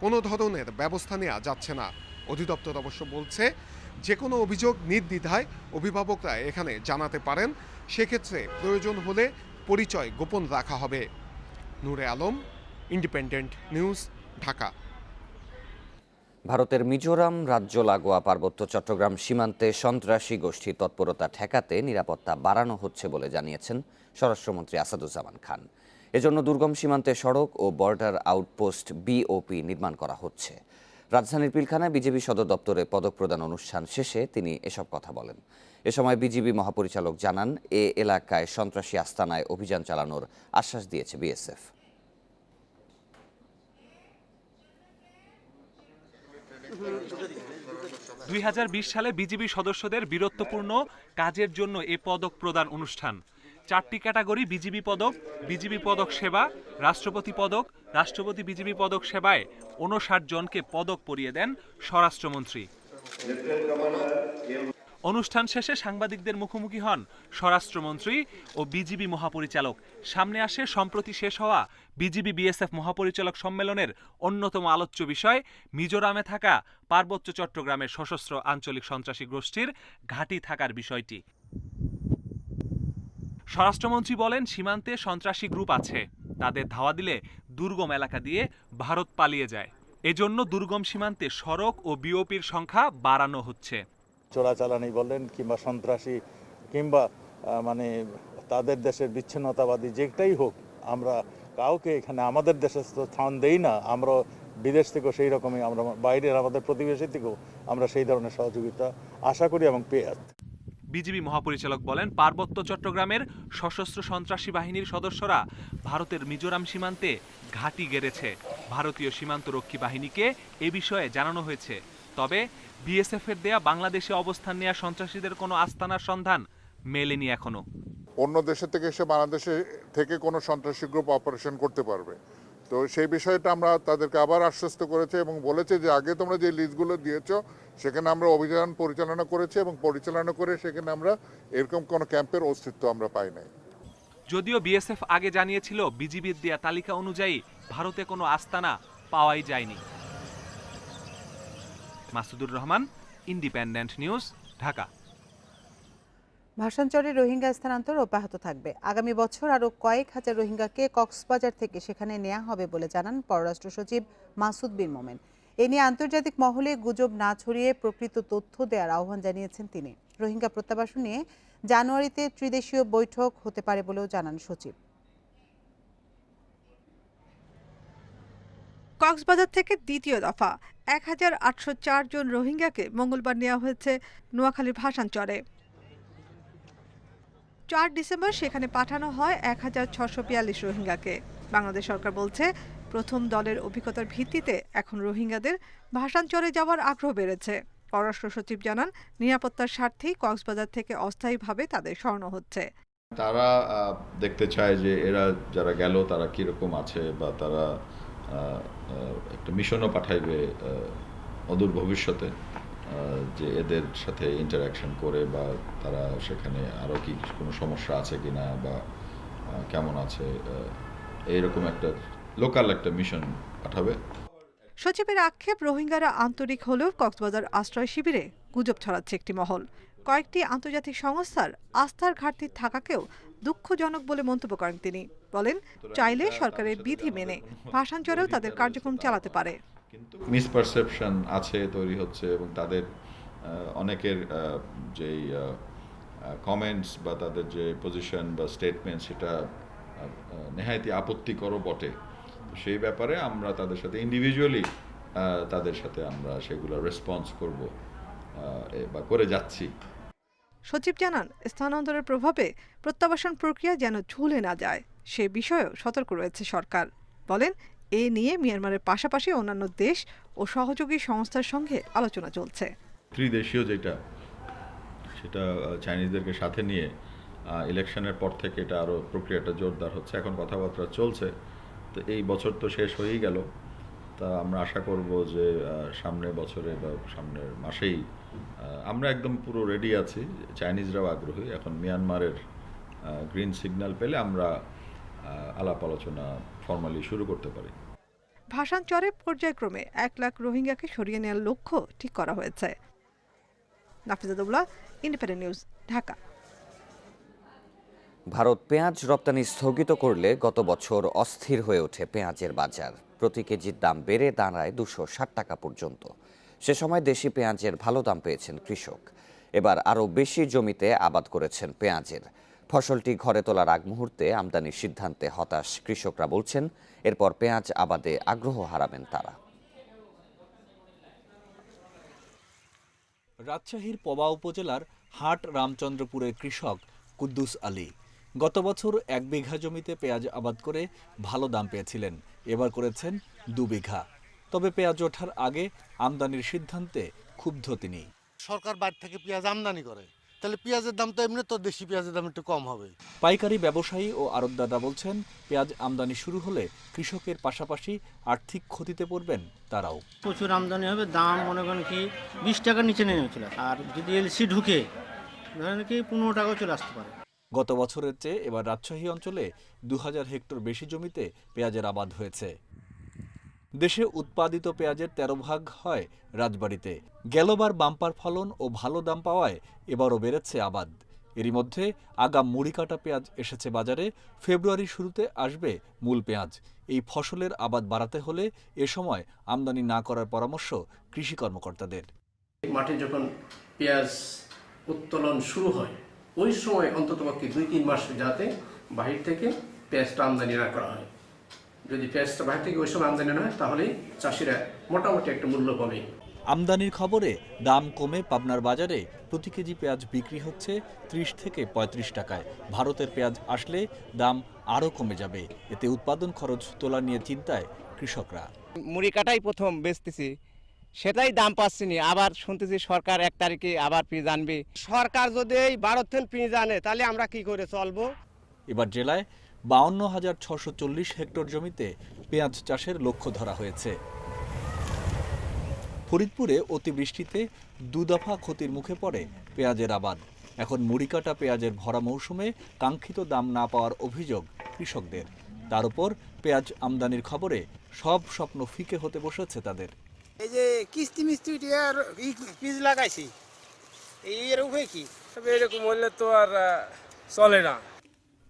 কোনো ধরনের ব্যবস্থা নেওয়া যাচ্ছে না। অধিদপ্তর অবশ্য বলছে যে কোনো অভিযোগ নির্দ্বিধায় অভিভাবকরা এখানে জানাতে পারেন, সেক্ষেত্রে প্রয়োজন হলে পরিচয় গোপন রাখা হবে। নূরে আলম, ইন্ডিপেন্ডেন্ট নিউজ, ঢাকা। ভারতের মিজোরাম রাজ্য লাগোয়া পার্বত্য চট্টগ্রাম সীমান্তে সন্ত্রাসী গোষ্ঠীর তৎপরতা ঠেকাতে নিরাপত্তা বাড়ানো হচ্ছে বলে জানিয়েছেন স্বরাষ্ট্রমন্ত্রী আসাদুজ্জামান খান। এজন্য দুর্গম সীমান্তে সড়ক ও বর্ডার আউটপোস্ট BOP নির্মাণ করা হচ্ছে। রাজধানীর পিলখানায় বিজেপি সদর দপ্তরে পদক প্রদান অনুষ্ঠান শেষে তিনি এসব কথা বলেন। এ সময় বিজিবি মহাপরিচালক জানান, এ এলাকায় সন্ত্রাসী আস্তানায় অভিযান চালানোর আশ্বাস দিয়েছে BSF। 2020 সালে বিজিবি সদস্যদের বীরত্বপূর্ণ কাজের জন্য এ পদক প্রদান অনুষ্ঠান। 4টি ক্যাটাগরি বিজিবি পদক সেবা, রাষ্ট্রপতি পদক, রাষ্ট্রপতি বিজিবি পদক সেবায় 59 জনকে পদক পরিয়ে দেন স্বরাষ্ট্রমন্ত্রী। অনুষ্ঠান শেষে সাংবাদিকদের মুখোমুখি হন স্বরাষ্ট্রমন্ত্রী ও বিজিবি মহাপরিচালক। সামনে আসে সম্প্রতি শেষ হওয়া বিজিবি বিএসএফ মহাপরিচালক সম্মেলনের অন্যতম আলোচ্য বিষয় মিজোরামে থাকা পার্বত্য চট্টগ্রামের সশস্ত্র আঞ্চলিক সন্ত্রাসী গোষ্ঠীর ঘাঁটি থাকার বিষয়টি। স্বরাষ্ট্রমন্ত্রী বলেন, সীমান্তে সন্ত্রাসী গ্রুপ আছে, তাদের ধাওয়া দিলে দুর্গম এলাকা দিয়ে ভারত পালিয়ে যায়। এজন্য দুর্গম সীমান্তে সড়ক ও বিওপির সংখ্যা বাড়ানো হচ্ছে। চোরাচালানি বলেন কিংবা সন্ত্রাসী কিংবা মানে তাদের দেশের বিচ্ছিন্নতাবাদী যেটাই হোক, আমরা কাউকে এখানে আমাদের দেশে স্থান দেই না। আমরা বিদেশ থেকেও সেই রকমই, আমরা বাইরের আমাদের প্রতিবেশী থেকেও আমরা সেই ধরনের সহযোগিতা আশা করি এবং পেয়ে আসছি। বিজিবি মহাপরিচালক বলেন, পার্বত্য চট্টগ্রামের সশস্ত্র সন্ত্রাসী বাহিনীর সদস্যরা ভারতের মিজোরাম সীমান্তে ঘাঁটি গেড়েছে। ভারতীয় সীমান্তরক্ষী বাহিনীকে এ বিষয়ে জানানো হয়েছে। তবে বিএসএফ এর দেয়া বাংলাদেশে অবস্থান নেওয়া সন্ত্রাসীদের কোনো আস্তানার সন্ধান মেলেনি এখনো। অন্য দেশে থেকে এসে বাংলাদেশে থেকে কোনো সন্ত্রাসী গ্রুপ অপারেশন করতে পারবে, তো সেই বিষয়টা আমরা তাদেরকে আবার আশ্বস্ত করেছে এবং বলেছে যে আগে তোমরা যে লিস্টগুলো দিয়েছো সেখানে আমরা অভিযান পরিচালনা করেছি এবং পরিচালনা করে সেখানে আমরা এরকম কোনো ক্যাম্পের অস্তিত্ব আমরা পাই নাই। যদিও বিএসএফ আগে জানিয়েছিল বিজিবির দেয়া তালিকা অনুযায়ী ভারতে কোনো আস্তানা পাওয়াই যায়নি। Masudur Rahman, Independent News, Dhaka. ভাসানচরে রোহিঙ্গা স্থানান্তর অব্যাহত থাকবে। আগামী বছর আরও কয়েক হাজার রোহিঙ্গাকে কক্সবাজার থেকে সেখানে নেওয়া হবে বলে জানান পররাষ্ট্র সচিব মাসুদ বিন মোমেন। এ নিয়ে আন্তর্জাতিক মহলে গুজব না ছড়িয়ে প্রকৃত তথ্য দেওয়ার আহ্বান জানিয়েছেন তিনি। রোহিঙ্গা প্রত্যাবাসন নিয়ে জানুয়ারিতে ত্রিদেশীয় বৈঠক হতে পারে বলেও জানান সচিব। কক্সবাজার থেকে দ্বিতীয় দফা 1804 জন রোহিঙ্গাকে মঙ্গলবার নেওয়া হয়েছে নোয়াখালীর ভাসানচরে। 4 ডিসেম্বর সেখানে পাঠানো হয় 1642 রোহিঙ্গাকে। বাংলাদেশ সরকার বলছে, প্রথম দলের অভিজ্ঞতার ভিত্তিতে এখন রোহিঙ্গাদের ভাসানচরে যাওয়ার আগ্রহ বেড়েছে। পররাষ্ট্র সচিব জানান, নিরাপত্তার স্বার্থেই কক্সবাজার থেকে অস্থায়ীভাবে তাদের সরানো হচ্ছে। তারা দেখতে চায় যে এরা যারা গেল তারা কিরকম আছে, বা তারা একটা মিশনও পাঠাইবে অদূর ভবিষ্যতে, যে এদের সাথে ইন্টারাকশন করে বা তারা সেখানে আরও কি কোনো সমস্যা আছে কিনা বা কেমন আছে, এইরকম একটা লোকাল একটা মিশন পাঠাবে। সচিবের আক্ষেপ, রোহিঙ্গারা আন্তরিক হলেও কক্সবাজার আশ্রয় শিবিরে গুজব ছড়াচ্ছে একটি মহল। কয়েকটি আন্তর্জাতিক সংস্থার আস্থার ঘাটতি থাকাকেও দুঃখজনক বলে মন্তব্য করেন তিনি। বলেন, চাইলে সরকারের বিধি মেনে ভাসানচরেও তাদের কার্যক্রম চালাতে পারে। মিসপারসেপশন আছে, তৈরি হচ্ছে, এবং তাদের অনেকের যেই কমেন্টস বা তাদের যে পজিশন বা স্টেটমেন্ট সেটা নেহায়তি আপত্তিকরও বটে। সেই ব্যাপারে আমরা তাদের সাথে ইন্ডিভিজুয়ালি তাদের সাথে আমরা সেগুলো রেসপন্স করব বা করে যাচ্ছি। সচিব জানান, স্থানান্তরের প্রভাবে প্রত্যাবাসন প্রক্রিয়া যেন ঝুলে না যায় সে বিষয়েও সতর্ক রয়েছে সরকার। বলেন, এ নিয়ে মিয়ানমারের পাশাপাশি অন্যান্য দেশ ও সহযোগী সংস্থার সঙ্গে আলোচনা চলছে। ত্রিদেশীয় যেটা, সেটা চাইনিজদেরকে সাথে নিয়ে ইলেকশনের পর থেকে এটা আরও প্রক্রিয়াটা জোরদার হচ্ছে। এখন কথাবার্তা চলছে, তো এই বছর তো শেষ হয়েই গেল, তা আমরা আশা করব যে সামনের বছরে বা সামনের মাসেই আমরা একদম পুরো রেডি আছি। চাইনিজরাও আগ্রহী। এখন মিয়ানমারের গ্রিন সিগন্যাল পেলে আমরা আলাপ আলোচনা ফর্মালি শুরু করতে পারি। ভাসানচরে পর্যায়ক্রমে 1 লাখ রোহিঙ্গাকে সরিয়ে নেওয়ার লক্ষ্য ঠিক করা হয়েছে। নাফিজাতুল্লাহ, ইন্ডিপেন্ডেন্ট নিউজ, ঢাকা। ভারত পেঁয়াজ রপ্তানি স্থগিত করলে গত বছর অস্থির হয়ে ওঠে পেঁয়াজের বাজার। প্রতি কেজির দাম বেড়ে দাঁড়ায় 260 টাকা পর্যন্ত। সে সময় দেশি পেঁয়াজের ভালো দাম পেয়েছেন কৃষক। এবার আরও বেশি জমিতে আবাদ করেছেন পেঁয়াজের। ফসলটি ঘরে তোলার আগ মুহূর্তে আমদানির সিদ্ধান্তে হতাশ কৃষকরা বলছেন, এরপর পেঁয়াজ আবাদে আগ্রহ হারাবেন তারা। রাজশাহীর পবা উপজেলার হাট রামচন্দ্রপুরের কৃষক কুদ্দুস আলী গত বছর 1 বিঘা জমিতে পেঁয়াজ আবাদ করে ভালো দাম পেয়েছিলেন। এবার করেছেন 2 বিঘা। তবে পেঁয়াজ ওঠার আগে আমদানির সিদ্ধান্তে ক্ষুব্ধ তিনি। সরকার বাইরে থেকে পেঁয়াজ আমদানি করে, তাহলে পেঁয়াজের দাম তো এমনি তো দেশি পেঁয়াজের দাম একটু কম হবে। পাইকারি ব্যবসায়ী ও আড়তদাররা বলছেন, পেঁয়াজ আমদানি শুরু হলে কৃষকের পাশাপাশি আর্থিক ক্ষতিতে পড়বেন তারাও। প্রচুর আমদানি হবে, দাম মনে করেন কি 20 টাকার নিচে নেমে চলে, আর যদি এলসি ঢুকে ধরেন কি 15 টাকাও চলে আসতে পারে। গত বছরের চেয়ে এবার রাজশাহী অঞ্চলে 2000 হেক্টর বেশি জমিতে পেঁয়াজের আবাদ হয়েছে। দেশে উৎপাদিত পেঁয়াজের 13 ভাগ হয় রাজবাড়ীতে। গেলবার বাম্পার ফলন ও ভালো দাম পাওয়ায় এবারও বেড়েছে আবাদ। এরই মধ্যে আগাম মুড়ি কাটা পেঁয়াজ এসেছে বাজারে। ফেব্রুয়ারির শুরুতে আসবে মূল পেঁয়াজ। এই ফসলের আবাদ বাড়াতে হলে এ সময় আমদানি না করার পরামর্শ কৃষি কর্মকর্তাদের। মাঠে যখন পেঁয়াজ উত্তোলন শুরু হয় ওই সময় অন্ততপক্ষে 2-3 মাস যাতে বাহির থেকে পেঁয়াজটা আমদানি না করা হয়। যদি পেঁয়াজটা বাহির থেকে ওই সময় আমদানি না হয় তাহলেই চাষিরা মোটামুটি একটা মূল্য পাবে। আমদানির খবরে দাম কমে পাবনার বাজারে প্রতি কেজি পেঁয়াজ বিক্রি হচ্ছে 30 থেকে 35 টাকায়। ভারতের পেঁয়াজ আসলে দাম আরও কমে যাবে। এতে উৎপাদন খরচ তোলা নিয়ে চিন্তায় কৃষকরা। মুড়ি কাটাই প্রথম বেচতেছি, সেটাই দাম পাচ্ছি না। আবার শুনতেছি সরকার 1 তারিখে আবার পেঁয়াজ আনবে। সরকার যদি এই ভারত থেকে পেঁয়াজ আনে তাহলে আমরা কি করে চলবো? এবার জেলায় 52,640 হেক্টর জমিতে পেঁয়াজ চাষের লক্ষ্য ধরা হয়েছে। ফরিদপুরে অতিবৃষ্টিতে 2 দফা ক্ষতির মুখে পড়ে পেঁয়াজের আবাদ। এখন মুড়ি কাটা পেঁয়াজের ভরা মৌসুমে কাঙ্ক্ষিত দাম না পাওয়ার অভিযোগ কৃষকদের। তার উপর পেঁয়াজ আমদানির খবরে সব স্বপ্ন ফিকে হতে বসেছে তাদের। এই যে কিস্তি মিস্তি আর বীজ লাগাইছি, এর উপায় কি? এরকম হলে তো আর চলে না।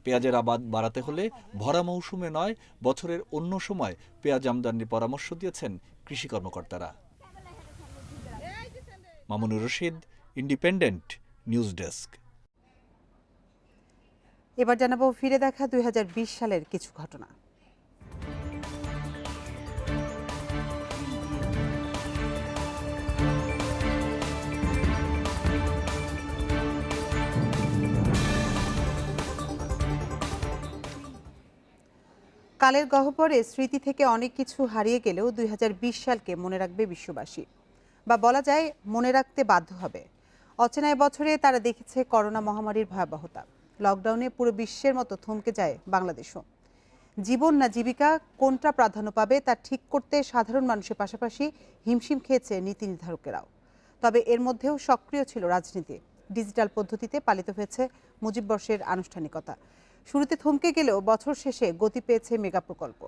পেঁয়াজের আবাদ বাড়াতে হলে ভরা মৌসুমে নয়, বছরের অন্য সময় পেঁয়াজ আমদানির পরামর্শ দিয়েছেন কৃষি কর্মকর্তারা। Mamunur Rashid, independent news desk. এবার জানাবো ফিরে দেখা 2020 সালের কিছু ঘটনা। কালের গহ্বরে স্মৃতি থেকে অনেক কিছু হারিয়ে গেলেও 2020 সালকে মনে রাখবে বিশ্ববাসী, বা বলা যায় মনে রাখতে বাধ্য হবে। অচেনা বছরে তারা দেখেছে করোনা মহামারীর ভয়াবহতা। লকডাউনে পুরো বিশ্বের মতো থমকে যায় বাংলাদেশও। জীবন না জীবিকা কোনটা প্রাধান্য পাবে তা ঠিক করতে সাধারণ মানুষের পাশাপাশি হিমশিম খেয়েছে নীতি নির্ধারকেরাও। তবে এর মধ্যেও সক্রিয় ছিল রাজনীতি। ডিজিটাল পদ্ধতিতে পালিত হয়েছে মুজিববর্ষের আনুষ্ঠানিকতা। শুরুতে থমকে গেলেও বছর শেষে গতি পেয়েছে মেগা প্রকল্প।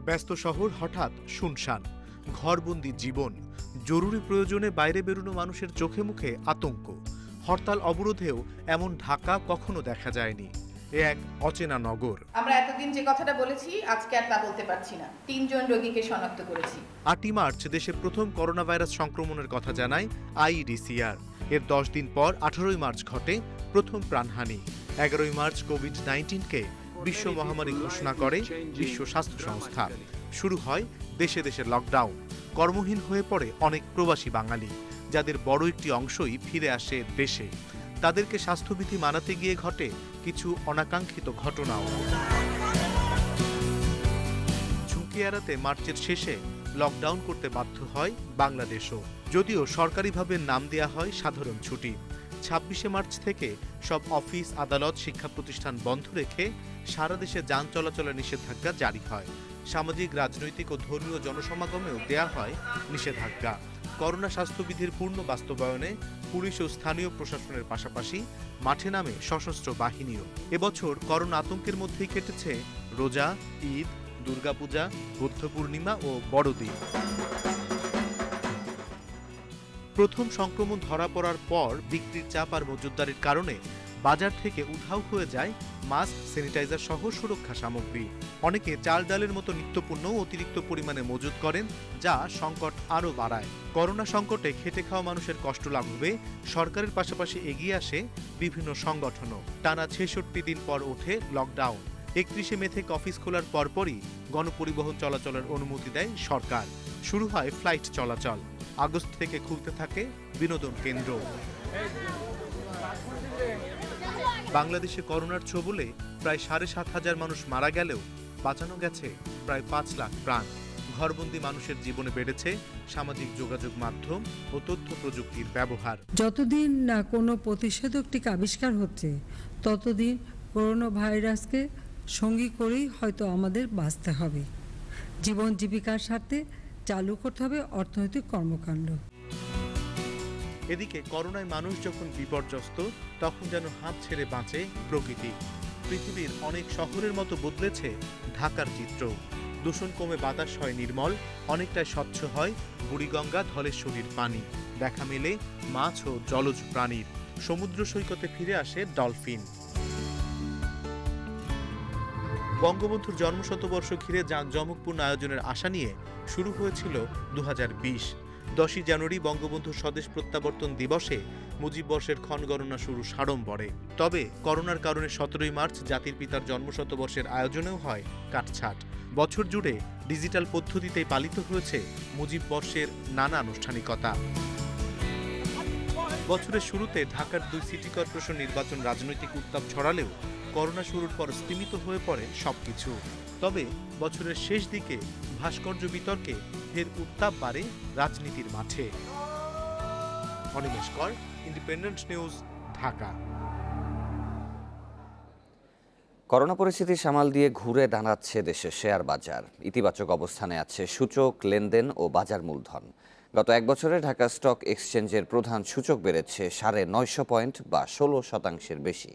ব্যস্ত শহর হঠাৎ শুনশান, ঘরবন্দি জীবন, জরুরি প্রয়োজনে বাইরে বেরোনো মানুষের চোখে মুখে আতঙ্ক। হরতাল অবরোধেও এমন ঢাকা কখনো দেখা যায়নি। এ এক অচেনা নগর। আমরা এতদিন যে কথাটা বলেছি আজকে আর তা বলতে পারছি না। 3 জন রোগীকে শনাক্ত করেছি। 8 মার্চ দেশে প্রথম করোনা ভাইরাস সংক্রমণের কথা জানায় আইইডিসিআর। এর 10 দিন পর 18 মার্চ ঘটে প্রথম প্রাণহানি। 11 মার্চ কোভিড-19কে বিশ্ব মহামারী ঘোষণা করে বিশ্ব স্বাস্থ্য সংস্থা। শুরু হয় দেশে দেশে লকডাউন। কর্মহীন হয়ে পড়ে অনেক প্রবাসী বাঙালি, যাদের বড় একটি অংশই ফিরে আসে দেশে। তাদেরকে স্বাস্থ্যবিধি মানাতে গিয়ে ঘটে কিছু অনাকাঙ্ক্ষিত ঘটনাও। ঝুঁকি এড়াতে মার্চের শেষে লকডাউন করতে বাধ্য হয় বাংলাদেশও, যদিও সরকারিভাবে নাম দেয়া হয় সাধারণ ছুটি। 26 মার্চ থেকে সব অফিস, আদালত, শিক্ষা প্রতিষ্ঠান বন্ধ রেখে সারা দেশে যান চলাচলের নিষেধাজ্ঞা জারি হয়। সামাজিক, রাজনৈতিক ও ধর্মীয় জনসমাগমেও দেয়া হয় নিষেধাজ্ঞা। করোনা স্বাস্থ্যবিধির পূর্ণ বাস্তবায়নে পুলিশ ও স্থানীয় প্রশাসনের পাশাপাশি মাঠে নামে সশস্ত্র বাহিনীও। এবছর করোনা আতঙ্কের মধ্যেই কেটেছে রোজা, ঈদ, দুর্গাপূজা, বুদ্ধ পূর্ণিমা ও বড়দিন। প্রথম সংক্রমণ ধরা পড়ার পর বিক্রির চাপ আর মজুতদারির কারণে বাজার থেকে উধাও হয়ে যায় মাস্ক, স্যানিটাইজার সহ সুরক্ষা সামগ্রী। অনেকে চাল ডালের মতো নিত্যপণ্য অতিরিক্ত পরিমাণে মজুত করেন, যা সংকট আরও বাড়ায়। করোনা সংকটে খেটে খাওয়া মানুষের কষ্ট লাঘবে সরকারের পাশাপাশি এগিয়ে আসে বিভিন্ন সংগঠনও। টানা 66 দিন পর ওঠে লকডাউন। 31 মে থেকে অফিস খোলার পরপরই গণপরিবহন চলাচলের অনুমতি দেয় সরকার। শুরু হয় ফ্লাইট চলাচল। আগস্ট থেকে খুলতে থাকে বিনোদন কেন্দ্র। বাংলাদেশে করোনার ছোবলে প্রায় 7,500 মানুষ মারা গেলেও বাঁচানো গেছে প্রায় 5 লাখ প্রাণ। ঘরবন্দি মানুষের জীবনে বেড়েছে সামাজিক যোগাযোগ মাধ্যম ও তথ্য প্রযুক্তির ব্যবহার। যতদিন না কোনো প্রতিষেধক টিকা আবিষ্কার হচ্ছে ততদিন করোনা ভাইরাসকে সঙ্গী করেই হয়তো আমাদের বাঁচতে হবে। জীবন জীবিকার সাথে চালু করতে হবে অর্থনৈতিক কর্মকাণ্ড। এদিকে করোনায় মানুষ যখন বিপর্যস্ত তখন যেন হাত ছেড়ে বাঁচে প্রকৃতি। পৃথিবীর অনেক শহরের মতো বদলেছে ঢাকার চিত্র। দূষণ কমে বাতাস হয় নির্মল, অনেকটাই স্বচ্ছ হয় বুড়িগঙ্গা ধলেশ্বরীর পানি। দেখা মেলে মাছ ও জলজ প্রাণীর। সমুদ্র সৈকতে ফিরে আসে ডলফিন। বঙ্গবন্ধুর জন্মশতবর্ষ ঘিরে জাঁকজমকপূর্ণ আয়োজনের আশা নিয়ে শুরু হয়েছিল 2020। 10ই জানুয়ারি বঙ্গবন্ধুর স্বদেশ প্রত্যাবর্তন দিবসে মুজিব বর্ষের ক্ষণগণনা শুরু সাড়ম্বরে। তবে করোনার কারণে 17ই মার্চ জাতির পিতার জন্মশতবর্ষের আয়োজনেও হয় কাটছাট। বছর জুড়ে ডিজিটাল পদ্ধতিতেই পালিত হয়েছে মুজিব বর্ষের নানা আনুষ্ঠানিকতা। বছরের শুরুতে ঢাকার 2 সিটি কর্পোরেশন নির্বাচন রাজনৈতিক উত্তাপ ছড়ালেও করোনা শুরুর পর স্তিমিত হয়ে পড়ে সবকিছু। তবে বছরের শেষ দিকে ভাস্কর্য বিতর্কে ফের উত্তাপ বাড়ে রাজনীতির মাঠে। অনিমেষ কর, ইন্ডিপেন্ডেন্ট নিউজ, ঢাকা। করোনা পরিস্থিতি সামাল দিয়ে ঘুরে দাঁড়াচ্ছে দেশের শেয়ার বাজার। ইতিবাচক অবস্থানে আছে সূচক, লেনদেন ও বাজার মূলধন। গত এক বছরে ঢাকা স্টক এক্সচেঞ্জের প্রধান সূচক বেড়েছে 950 পয়েন্ট বা 16% বেশি।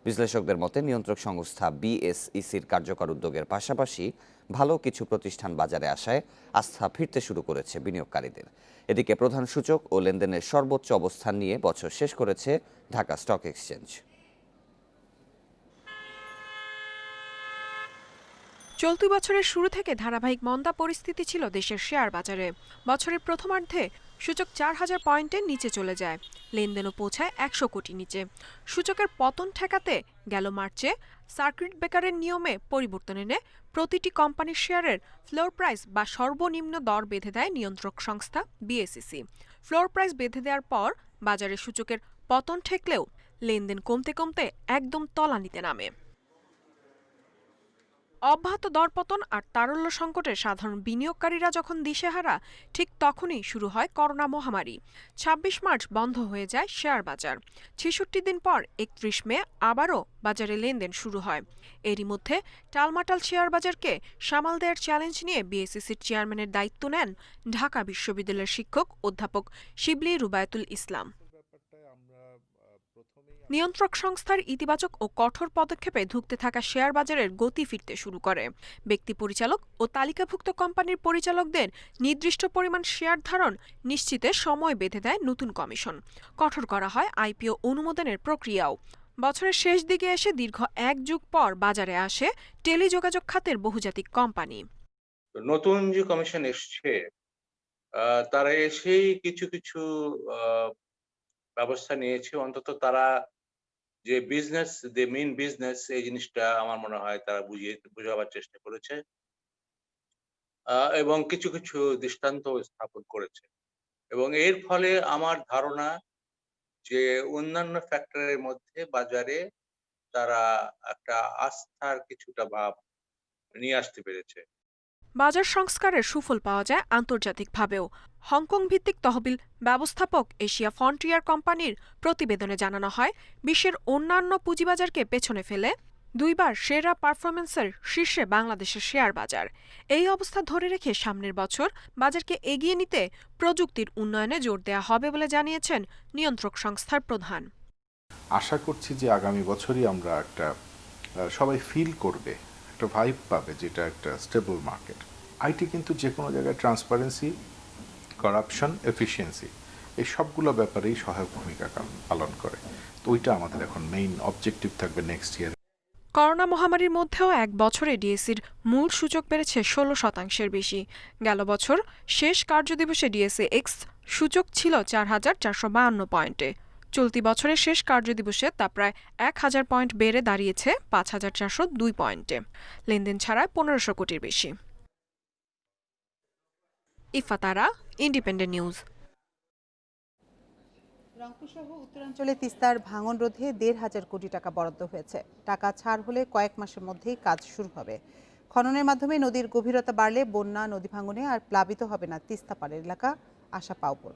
বিশ্লেষকদের মতে নিয়ন্ত্রক সংস্থা বিএসইসির কার্যকর উদ্যোগের পাশাপাশি ভালো কিছু প্রতিষ্ঠান বাজারে আসায় আস্থা ফিরতে শুরু করেছে বিনিয়োগকারীদের। এদিকে প্রধান সূচক ও লেনদেনের সর্বোচ্চ অবস্থান নিয়ে বছর শেষ করেছে ঢাকা স্টক এক্সচেঞ্জ। চলতি বছরের শুরু থেকে ধারাবাহিক মন্দা পরিস্থিতি ছিল দেশের শেয়ার বাজারে। বছরের প্রথমার্ধে সূচক 4000 পয়েন্টের নিচে চলে যায়, লেনদেনও পৌঁছায় 100 কোটি নিচে। সূচকের পতন ঠেকাতে গেল মার্চে সার্কিট ব্রেকারের নিয়মে পরিবর্তন এনে প্রতিটি কোম্পানির শেয়ারের ফ্লোর প্রাইস বা সর্বনিম্ন দর বেঁধে দেয় নিয়ন্ত্রক সংস্থা বিএসইসি। ফ্লোর প্রাইস বেঁধে দেওয়ার পর বাজারে সূচকের পতন ঠেকলেও লেনদেন কমতে কমতে একদম তলানিতে নামে। অব্যাহত দরপতন আর তারল্য সংকটে সাধারণ বিনিয়োগকারীরা যখন দিশেহারা, ঠিক তখনই শুরু হয় করোনা মহামারী। 26 মার্চ বন্ধ হয়ে যায় শেয়ার বাজার। 66 দিন পর 31 মে আবারও বাজারে লেনদেন শুরু হয়। এরই মধ্যে টালমাটাল শেয়ার বাজারকে সামাল দেওয়ার চ্যালেঞ্জ নিয়ে বিএসইসির চেয়ারম্যানের দায়িত্ব নেন ঢাকা বিশ্ববিদ্যালয়ের শিক্ষক অধ্যাপক শিবলি রুবায়াতুল ইসলাম। নিয়ন্ত্রক সংস্থার ইতিবাচক ও কঠোর পদক্ষেপে ধুঁকতে থাকা শেয়ার বাজারের গতি ফিরতে শুরু করে। ব্যক্তি পরিচালক ও তালিকাভুক্ত কোম্পানির পরিচালকদের নির্দিষ্ট পরিমাণ শেয়ার ধারণ নিশ্চিতে সময় বেঁধে দেয় নতুন কমিশন। কঠোর করা হয় আইপিও অনুমোদনের প্রক্রিয়াও। বছরের শেষ দিকে এসে দীর্ঘ 1 যুগ পর বাজারে আসে টেলিযোগাযোগ খাতের বহুজাতিক কোম্পানি। নতুন যে কমিশন এসছে তারা এসেই কিছু কিছু ব্যবস্থা নিয়েছে। অন্তত তারা যে বিজনেস, দে মেইন বিজনেস, এই জিনিসটা আমার মনে হয় তারা বুঝাবার চেষ্টা করেছে এবং কিছু কিছু দৃষ্টান্ত স্থাপন করেছে। এবং এর ফলে আমার ধারণা যে অন্যান্য ফ্যাক্টরের মধ্যে বাজারে তারা একটা আস্থার কিছুটা ভাব নিয়ে আসতে পেরেছে। বাজার সংস্কারের সুফল পাওয়া যায় আন্তর্জাতিকভাবেও। হংকং ভিত্তিক তহবিল ব্যবস্থাপক এশিয়া ফ্রন্টিয়ার কোম্পানির প্রতিবেদনে জানানো হয়, বিশ্বের অন্যান্য পুঁজিবাজারকে পেছনে ফেলে 2 বার সেরা পারফরমেন্সের শীর্ষে বাংলাদেশের শেয়ার বাজার। এই অবস্থা ধরে রেখে সামনের বছর বাজারকে এগিয়ে নিতে প্রযুক্তির উন্নয়নে জোর দেওয়া হবে বলে জানিয়েছেন নিয়ন্ত্রক সংস্থার প্রধান। আশা করছি যে আগামী বছরই আমরা একটা সবাই ফিল করবে, একটা ভাইব পাবে, যেটা একটা স্টেবল মার্কেট। আইটি কিন্তু যে কোনো জায়গায় ট্রান্সপারেন্সি, করাপশন, এফিসিয়েন্সি এই সবগুলো ব্যাপারেই সহায়ক ভূমিকা পালন করে। তো ওইটা আমাদের এখন মেইন অবজেক্টিভ থাকবে নেক্সট ইয়ার। করোনা মহামারীর মধ্যেও এক বছরে ডিএসইর মূল সূচক বেড়েছে 16% বেশি। গেল বছর শেষ কার্যদিবসে ডিএসই এক্স সূচক ছিল 4452 পয়েন্টে। চলতি বছরের শেষ কার্যদিবসে তা প্রায় 1000 পয়েন্ট বেড়ে দাঁড়িয়েছে 5402 পয়েন্টে। লেনদেন ছাড়ায় 1500 কোটির বেশি। ইফাতারা, ইন্ডিপেন্ডেন্ট নিউজ। রংপুরসহ উত্তরাঞ্চলে তিস্তার ভাঙন রোধে 1500 কোটি টাকা বরাদ্দ হয়েছে। টাকা ছাড় হলে কয়েক মাসের মধ্যেই কাজ শুরু হবে। খননের মাধ্যমে নদীর গভীরতা বাড়লে বন্যা, নদী ভাঙনে আর প্লাবিত হবে না তিস্তা পাড়ের এলাকা, আশা পাওপর।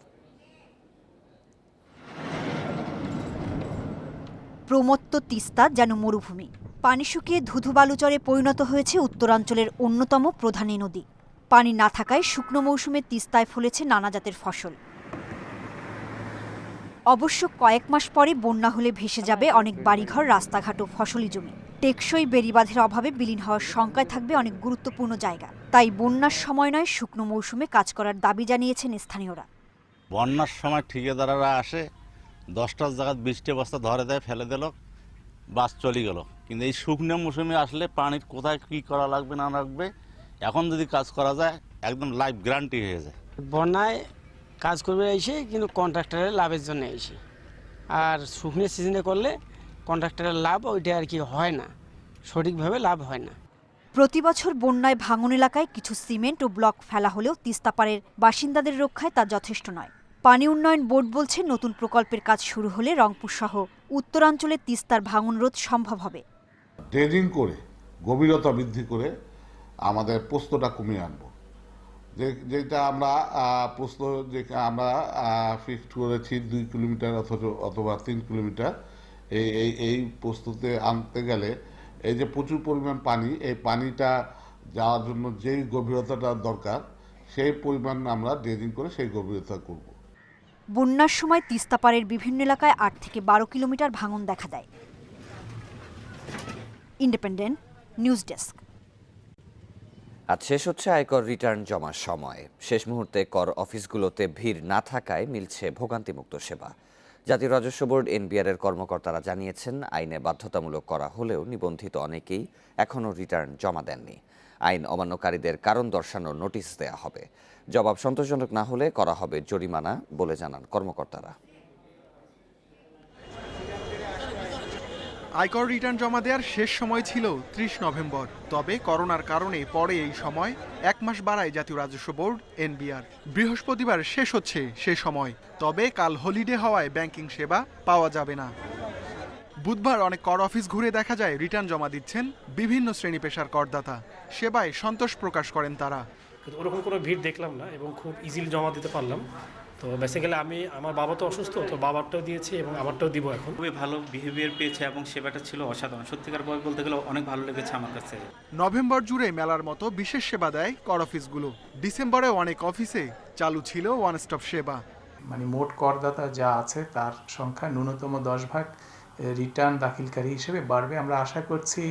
প্রমত্ত তিস্তা যেন মরুভূমি। পানি শুকিয়ে ধুধু বালুচরে পরিণত হয়েছে উত্তরাঞ্চলের অন্যতম প্রধান এই নদী। পানি না থাকায় শুকনো মৌসুমে তিস্তায় ফলেছে নানা জাতের ফসল। অবশ্য কয়েক মাস পরে বন্যা হলে ভেসে যাবে অনেক বাড়িঘর, রাস্তাঘাট ও ফসলি জমি। টেকসই বেড়িবাঁধের অভাবে বিলীন হওয়ার শঙ্কায় থাকবে অনেক গুরুত্বপূর্ণ জায়গা। তাই বন্যার সময় নয়, শুকনো মৌসুমে কাজ করার দাবি জানিয়েছেন স্থানীয়রা। বন্যার সময় ঠিকাদাররা আসে 10টার জায়গায় 20টা বস্তা ধরে দেয়, ফেলে দিল, বাস চলে গেল। কিন্তু এই শুকনো মৌসুমে আসলে পানির কোথায় কী করা লাগবে না লাগবে, এখন যদি কাজ করা যায় একদম লাইফ গ্যারান্টি হয়ে যায়। বন্যায় কাজ করবে এসে কিন্তু কন্ট্রাক্টরের লাভের জন্য এসে, আর শুকনো সিজনে করলে কন্ট্রাক্টরের লাভ ওইটা আর কি হয় না, সঠিকভাবে লাভ হয় না। প্রতি বছর বন্যায় ভাঙন এলাকায় কিছু সিমেন্ট ও ব্লক ফেলা হলেও তিস্তাপাড়ের বাসিন্দাদের রক্ষায় তা যথেষ্ট নয়। পানি উন্নয়ন বোর্ড বলছে, নতুন প্রকল্পের কাজ শুরু হলে রংপুর সহ উত্তরাঞ্চলে তিস্তার ভাঙন রোধ সম্ভব হবে। ড্রেজিং করে গভীরতা বৃদ্ধি করে আমাদের প্রস্তটা কমিয়ে আনবো। যেটা আমরা প্রস্ত যে আমরা ফিক্সড করেছি 2 কিলোমিটার অথবা 3 কিলোমিটার, এই প্রস্তুতে আনতে গেলে এই যে প্রচুর পরিমাণ পানি, এই পানিটা যাওয়ার জন্য যেই গভীরতাটা দরকার সেই পরিমাণ আমরা ড্রেজিং করে সেই গভীরতা করব। বন্যার সময় তিস্তাপাড়ের বিভিন্ন এলাকায় 8 থেকে 12 কিলোমিটার ভাঙন দেখা দেয়। Independent news desk. আজ শেষ হচ্ছে আয়কর রিটার্ন জমার সময়। শেষ মুহূর্তে কর অফিসগুলোতে ভিড় না থাকায় মিলছে ভোগান্তিমুক্ত সেবা। জাতীয় রাজস্ব বোর্ড এনবিআর এর কর্মকর্তারা জানিয়েছেন, আইনে বাধ্যতামূলক করা হলেও নিবন্ধিত অনেকেই এখনও রিটার্ন জমা দেননি। আইন অমান্যকারীদের কারণ দর্শানোর নোটিশ দেয়া হবে। জবাব সন্তোষজনক না হলে করা হবে জরিমানা বলে জানান কর্মকর্তারা। আয়কর রিটার্ন জমা দেওয়ার শেষ সময় ছিল 30 নভেম্বর। তবে করোনার কারণে পরে এই সময় 1 মাস বাড়ায় জাতীয় রাজস্ব বোর্ড এনবিআর। বৃহস্পতিবার শেষ হচ্ছে সে সময়। তবে কাল হলিডে হওয়ায় ব্যাংকিং সেবা পাওয়া যাবে না। বুধবার অনেক কর অফিস ঘুরে দেখা যায় রিটার্ন জমা দিচ্ছেন বিভিন্ন শ্রেণী পেশার করদাতা। সেবায় সন্তোষ প্রকাশ করেন তারা। ওরকম কোনো ভিড় দেখলাম না এবং খুব ইজিলি জমা দিতে পারলাম। তো বেসিক্যালি আমার বাবা তো অসুস্থ, তো বাবারটাও দিয়েছি এবং আমারটাও দিব। এখন খুবই ভালো বিহেভিয়ার পেয়েছে এবং সেবাটা ছিল অসাধারণ। সত্যিকার বলতে গেলে অনেক ভালো লেগেছে আমার কাছে। নভেম্বর জুড়ে মেলার মতো বিশেষ সেবা দেয় কর অফিসগুলো। ডিসেম্বরে অনেক অফিসে চালু ছিল ওয়ান স্টপ সেবা। মানে মোট করদাতা যা আছে তার সংখ্যা ন্যূনতম 10 ভাগ রিটার্ন দাখিলকারী হিসেবে বাড়বে। আমরা আশা করছি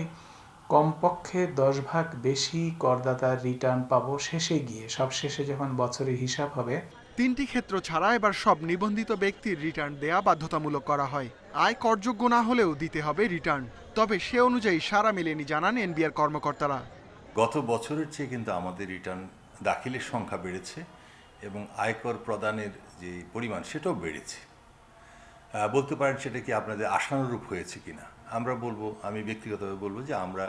কমপক্ষে 10 ভাগ বেশি করদাতার রিটার্ন পাবো শেষে গিয়ে, সব শেষে যখন বছরের হিসাব হবে। 3টি ক্ষেত্র ছাড়া এবার সব নিবন্ধিত ব্যক্তির রিটার্ন দেয়া বাধ্যতামূলক করা হয়। আয় করযোগ্য না হলেও দিতে হবে রিটার্ন। তবে সে অনুযায়ী সারা মেলেনি জানান এনবিআর কর্মকর্তারা। গত বছরের চেয়ে কিন্তু আমাদের রিটার্ন দাখিলের সংখ্যা বেড়েছে এবং আয়কর প্রদানের যে পরিমাণ সেটাও বেড়েছে। বলতে পারেন সেটা কি আপনাদের আশানুরূপ হয়েছে কিনা। আমরা বলবো, আমি ব্যক্তিগতভাবে বলবো যে আমরা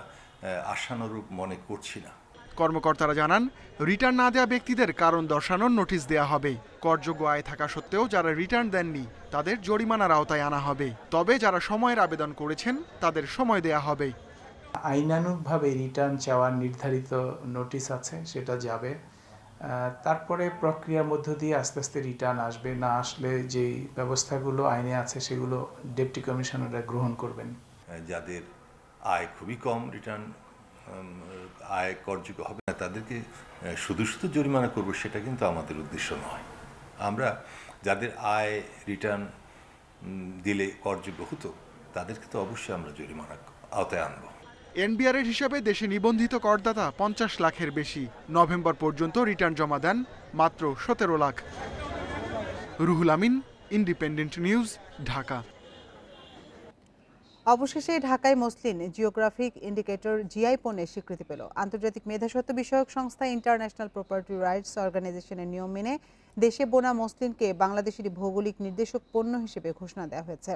আশানুরূপ মনে করছি না। কর্মকর্তারা জানান, রিটার্ন না দেওয়া ব্যক্তিদের কারণ দর্শানোর নোটিশ দেয়া হবে। করযোগ্য আয় থাকা সত্ত্বেও যারা রিটার্ন দেননি তাদের জরিমানার আওতায় আনা হবে। তবে যারা সময়ের আবেদন করেছেন তাদের সময় দেয়া হবে। আইনানুগভাবে রিটার্ন চাওয়ার নির্ধারিত নোটিশ আছে, সেটা যাবে। তারপরে প্রক্রিয়ার মধ্য দিয়ে আস্তে আস্তে রিটার্ন আসবে। না আসলে যে ব্যবস্থাগুলো আইনে আছে সেগুলো ডেপুটি কমিশনাররা গ্রহণ করবেন। যাদের আয় খুবই কম, রিটার্ন আয় করযোগ্য হবে না, তাদেরকে শুধু জরিমানা করব সেটা কিন্তু আমাদের উদ্দেশ্য নয়। আমরা যাদের আয় রিটার্ন দিলে করযোগ্য হতো তাদেরকে তো অবশ্যই আমরা জরিমানা আওতায় আনব। এনবিআর এর হিসাবে দেশে নিবন্ধিত করদাতা 50 লাখের বেশি। নভেম্বর পর্যন্ত রিটার্ন জমা দেন মাত্র 17 লাখ। Ruhul Amin, independent News, Dhaka. অবশেষে ঢাকায় মসলিন জিওগ্রাফিক ইন্ডিকেটর জিআই পণ্যের স্বীকৃতি পেল। আন্তর্জাতিক মেধাস্বত্ব বিষয়ক সংস্থা ইন্টারন্যাশনাল প্রপার্টি রাইটস অর্গানাইজেশনের নিয়ম মেনে দেশে বোনা মসলিনকে বাংলাদেশের ভৌগোলিক নির্দেশক পণ্য হিসেবে ঘোষণা দেওয়া হয়েছে।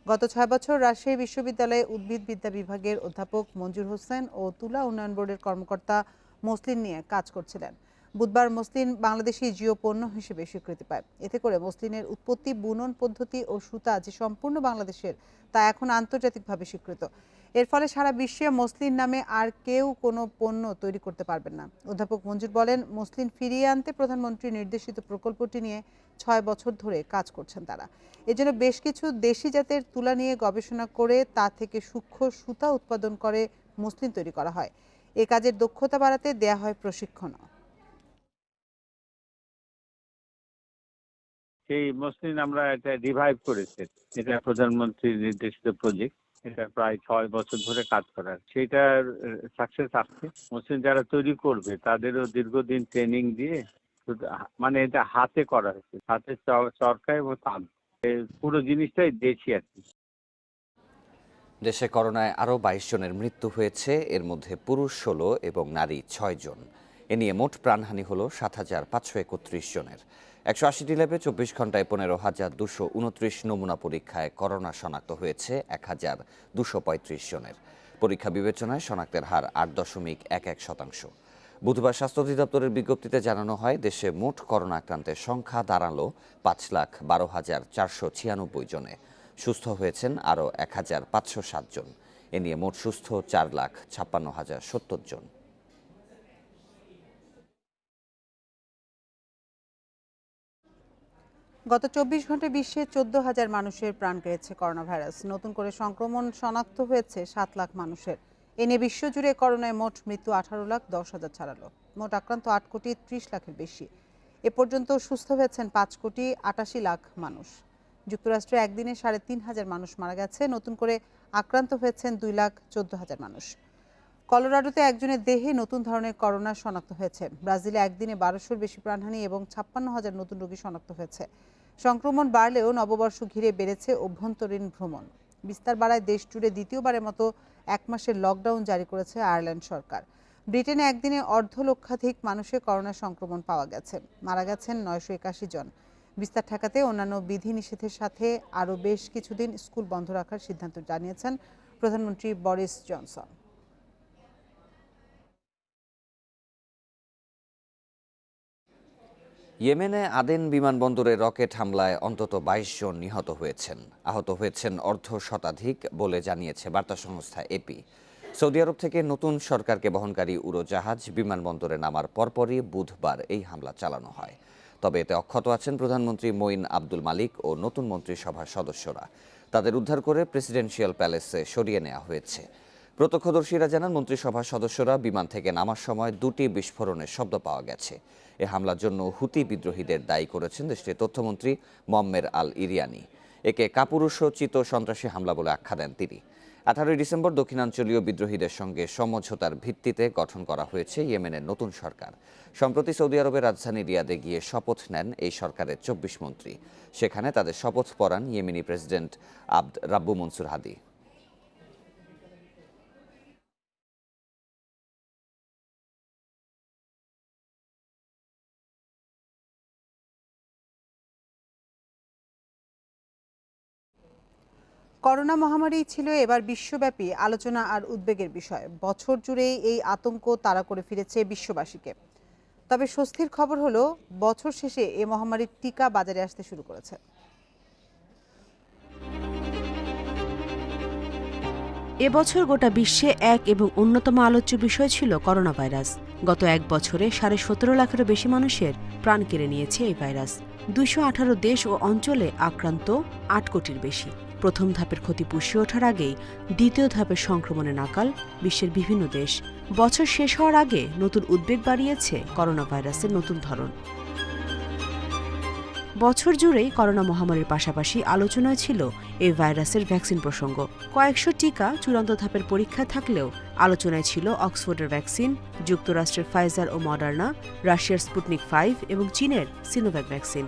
গত 6 বছর রাজশাহী বিশ্ববিদ্যালয়ে উদ্ভিদবিদ্যা বিভাগের অধ্যাপক মঞ্জুর হোসেন ও তুলা উন্নয়ন বোর্ডের কর্মকর্তা মসলিন নিয়ে কাজ করছিলেন। বুধবার মসলিন বাংলাদেশি জিও পণ্য হিসেবে স্বীকৃতি পায়। এতে করে মসলিনের উৎপত্তি, বুনন পদ্ধতি ও সুতা যে সম্পূর্ণ বাংলাদেশের তা এখন আন্তর্জাতিকভাবে স্বীকৃত। এর ফলে সারা বিশ্বে মসলিন নামে আর কেউ কোনো পণ্য তৈরি করতে পারবেন না। অধ্যাপক মঞ্জুর বলেন, মসলিন ফিরিয়ে আনতে প্রধানমন্ত্রী নির্দেশিত প্রকল্পটি নিয়ে 6 বছর ধরে কাজ করছেন তারা। এজন্য বেশ কিছু দেশি জাতের তুলা নিয়ে গবেষণা করে তা থেকে সূক্ষ্ম সুতা উৎপাদন করে মসলিন তৈরি করা হয়। এ কাজের দক্ষতা বাড়াতে দেয়া হয় প্রশিক্ষণও। সেই মসলিন আমরা এটা রিভাইভ করেছি, এটা প্রধানমন্ত্রীর নির্দেশিত প্রজেক্ট, এটা প্রায় 6 বছর ধরে কাজ করার, সেটার সাকসেস আসছে। মসলিন যারা তৈরি করবে তাদেরও দীর্ঘদিন ট্রেনিং দিয়ে, মানে এটা হাতে করা হয়েছে, হাতে চরকা এবং তাঁত, পুরো জিনিসটাই দেশি আর কি। দেশে করোনায় আরও 22 জনের মৃত্যু হয়েছে, এর মধ্যে পুরুষ 16 এবং নারী 6 জন। এ নিয়ে মোট প্রাণহানি হল 7,531 জনের। 180টি ল্যাবে 24 ঘন্টায় 15,229 নমুনা পরীক্ষায় করোনা শনাক্ত হয়েছে 1,235 জনের। পরীক্ষা বিবেচনায় শনাক্তের হার 8.11%। বুধবার স্বাস্থ্য অধিদপ্তরের বিজ্ঞপ্তিতে জানানো হয়, দেশে মোট করোনা আক্রান্তের সংখ্যা দাঁড়ালো 5,12,496 জনে। সুস্থ হয়েছেন আরও 1,507 জন। এ নিয়ে মোট সুস্থ 4,56,070 জন। গত 24 ঘন্টায় বিশ্বে 14,000 মানুষের প্রাণ কেড়েছে করোনা ভাইরাস। নতুন করে সংক্রমণ শনাক্ত হয়েছে 7 লাখ মানুষের। এ নিয়ে বিশ্বজুড়ে করোনায় মোট মৃত্যু 18,10,000 ছাড়ালো। মোট আক্রান্ত 8,30,00,000 লাখের বেশি। এ পর্যন্ত সুস্থ হয়েছেন 5,88,00,000 মানুষ। যুক্তরাষ্ট্রে একদিনে 3,500 মানুষ মারা গেছে। নতুন করে আক্রান্ত হয়েছেন 2,14,000 মানুষ। কলোরাডোতে একজনের দেহে নতুন ধরনের করোনা শনাক্ত হয়েছে। ব্রাজিলে একদিনে 1200-র বেশি প্রাণহানি এবং 56,000 নতুন রোগী শনাক্ত হয়েছে। সংক্রমণ বাড়লেও নববর্ষ ঘিরে বেড়েছে অভ্যন্তরীণ ভ্রমণ। বিস্তার বাড়ায় দেশ জুড়ে দ্বিতীয়বারের মতো 1 মাসের লকডাউন জারি করেছে আয়ারল্যান্ড সরকার। ব্রিটেনে একদিনে 1,50,00,000 মানুষের করোনা সংক্রমণ পাওয়া গেছে। মারা গেছেন 981 জন। বিস্তার ঠেকাতে অন্যান্য বিধিনিষেধের সাথে আরও বেশ কিছুদিন স্কুল বন্ধ রাখার সিদ্ধান্ত জানিয়েছেন প্রধানমন্ত্রী বরিস জনসন। ইয়েমেনে আদেন বিমানবন্দরে রকেট হামলায় অন্তত 22 জন নিহত হয়েছেন। আহত হয়েছেন অর্ধশতাধিক বলে জানিয়েছে বার্তা সংস্থা এপি। সৌদি আরব থেকে নতুন সরকারকে বহনকারী উড়োজাহাজ বিমানবন্দরে নামার পরপরই বুধবার এই হামলা চালানো হয়। তবে এতে অক্ষত আছেন প্রধানমন্ত্রী মঈন আব্দুল মালিক ও নতুন মন্ত্রিসভার সদস্যরা। তাদের উদ্ধার করে প্রেসিডেন্সিয়াল প্যালেসে সরিয়ে নেওয়া হয়েছে। প্রত্যক্ষদর্শীরা জানান, মন্ত্রিসভার সদস্যরা বিমান থেকে নামার সময় 2টি বিস্ফোরণের শব্দ পাওয়া গেছে। এ হামলার জন্য হুতি বিদ্রোহীদের দায়ী করেছেন দেশটির তথ্যমন্ত্রী মোয়াম্মের আল ইরিয়ানি। একে কাপুরুষোচিত সন্ত্রাসী হামলা বলে আখ্যা দেন তিনি। 18 ডিসেম্বর দক্ষিণাঞ্চলীয় বিদ্রোহীদের সঙ্গে সমঝোতার ভিত্তিতে গঠন করা হয়েছে ইয়েমেনের নতুন সরকার। সম্প্রতি সৌদি আরবের রাজধানী রিয়াদে গিয়ে শপথ নেন এই সরকারের 24 মন্ত্রী। সেখানে তাদের শপথ পড়ান ইয়েমেনি প্রেসিডেন্ট আব্দ রাব্বু মনসুর হাদি। করোনা মহামারী ছিল এবার বিশ্বব্যাপী আলোচনা আর উদ্বেগের বিষয়। বছর জুড়ে এই আতঙ্ক তাড়া করে ফিরেছে বিশ্ববাসীকে। তবে স্বস্তির খবর হলো, বছর শেষে এই মহামারীর টিকা বাজারে আসতে শুরু করেছে। এবছর গোটা বিশ্বে এক এবং অন্যতম আলোচ্য বিষয় ছিল করোনা ভাইরাস। গত 1 বছরে 17.5 লাখেরও বেশি মানুষের প্রাণ কেড়ে নিয়েছে এই ভাইরাস। 218 দেশ ও অঞ্চলে আক্রান্ত 8 কোটির বেশি। প্রথম ধাপের ক্ষতি পুষিয়ে ওঠার আগেই দ্বিতীয় ধাপের সংক্রমণে নাকাল বিশ্বের বিভিন্ন দেশ। বছর শেষ হওয়ার আগে নতুন উদ্বেগ বাড়িয়েছে করোনা ভাইরাসের নতুন ধরন। বছর জুড়েই করোনা মহামারীর পাশাপাশি আলোচনায় ছিল এই ভাইরাসের ভ্যাকসিন প্রসঙ্গ। কয়েকশো টিকা চূড়ান্ত ধাপের পরীক্ষায় থাকলেও আলোচনায় ছিল অক্সফোর্ডের ভ্যাকসিন, যুক্তরাষ্ট্রের ফাইজার ও মডার্না, রাশিয়ার স্পুটনিক 5 এবং চীনের সিনোভ্যাক ভ্যাকসিন।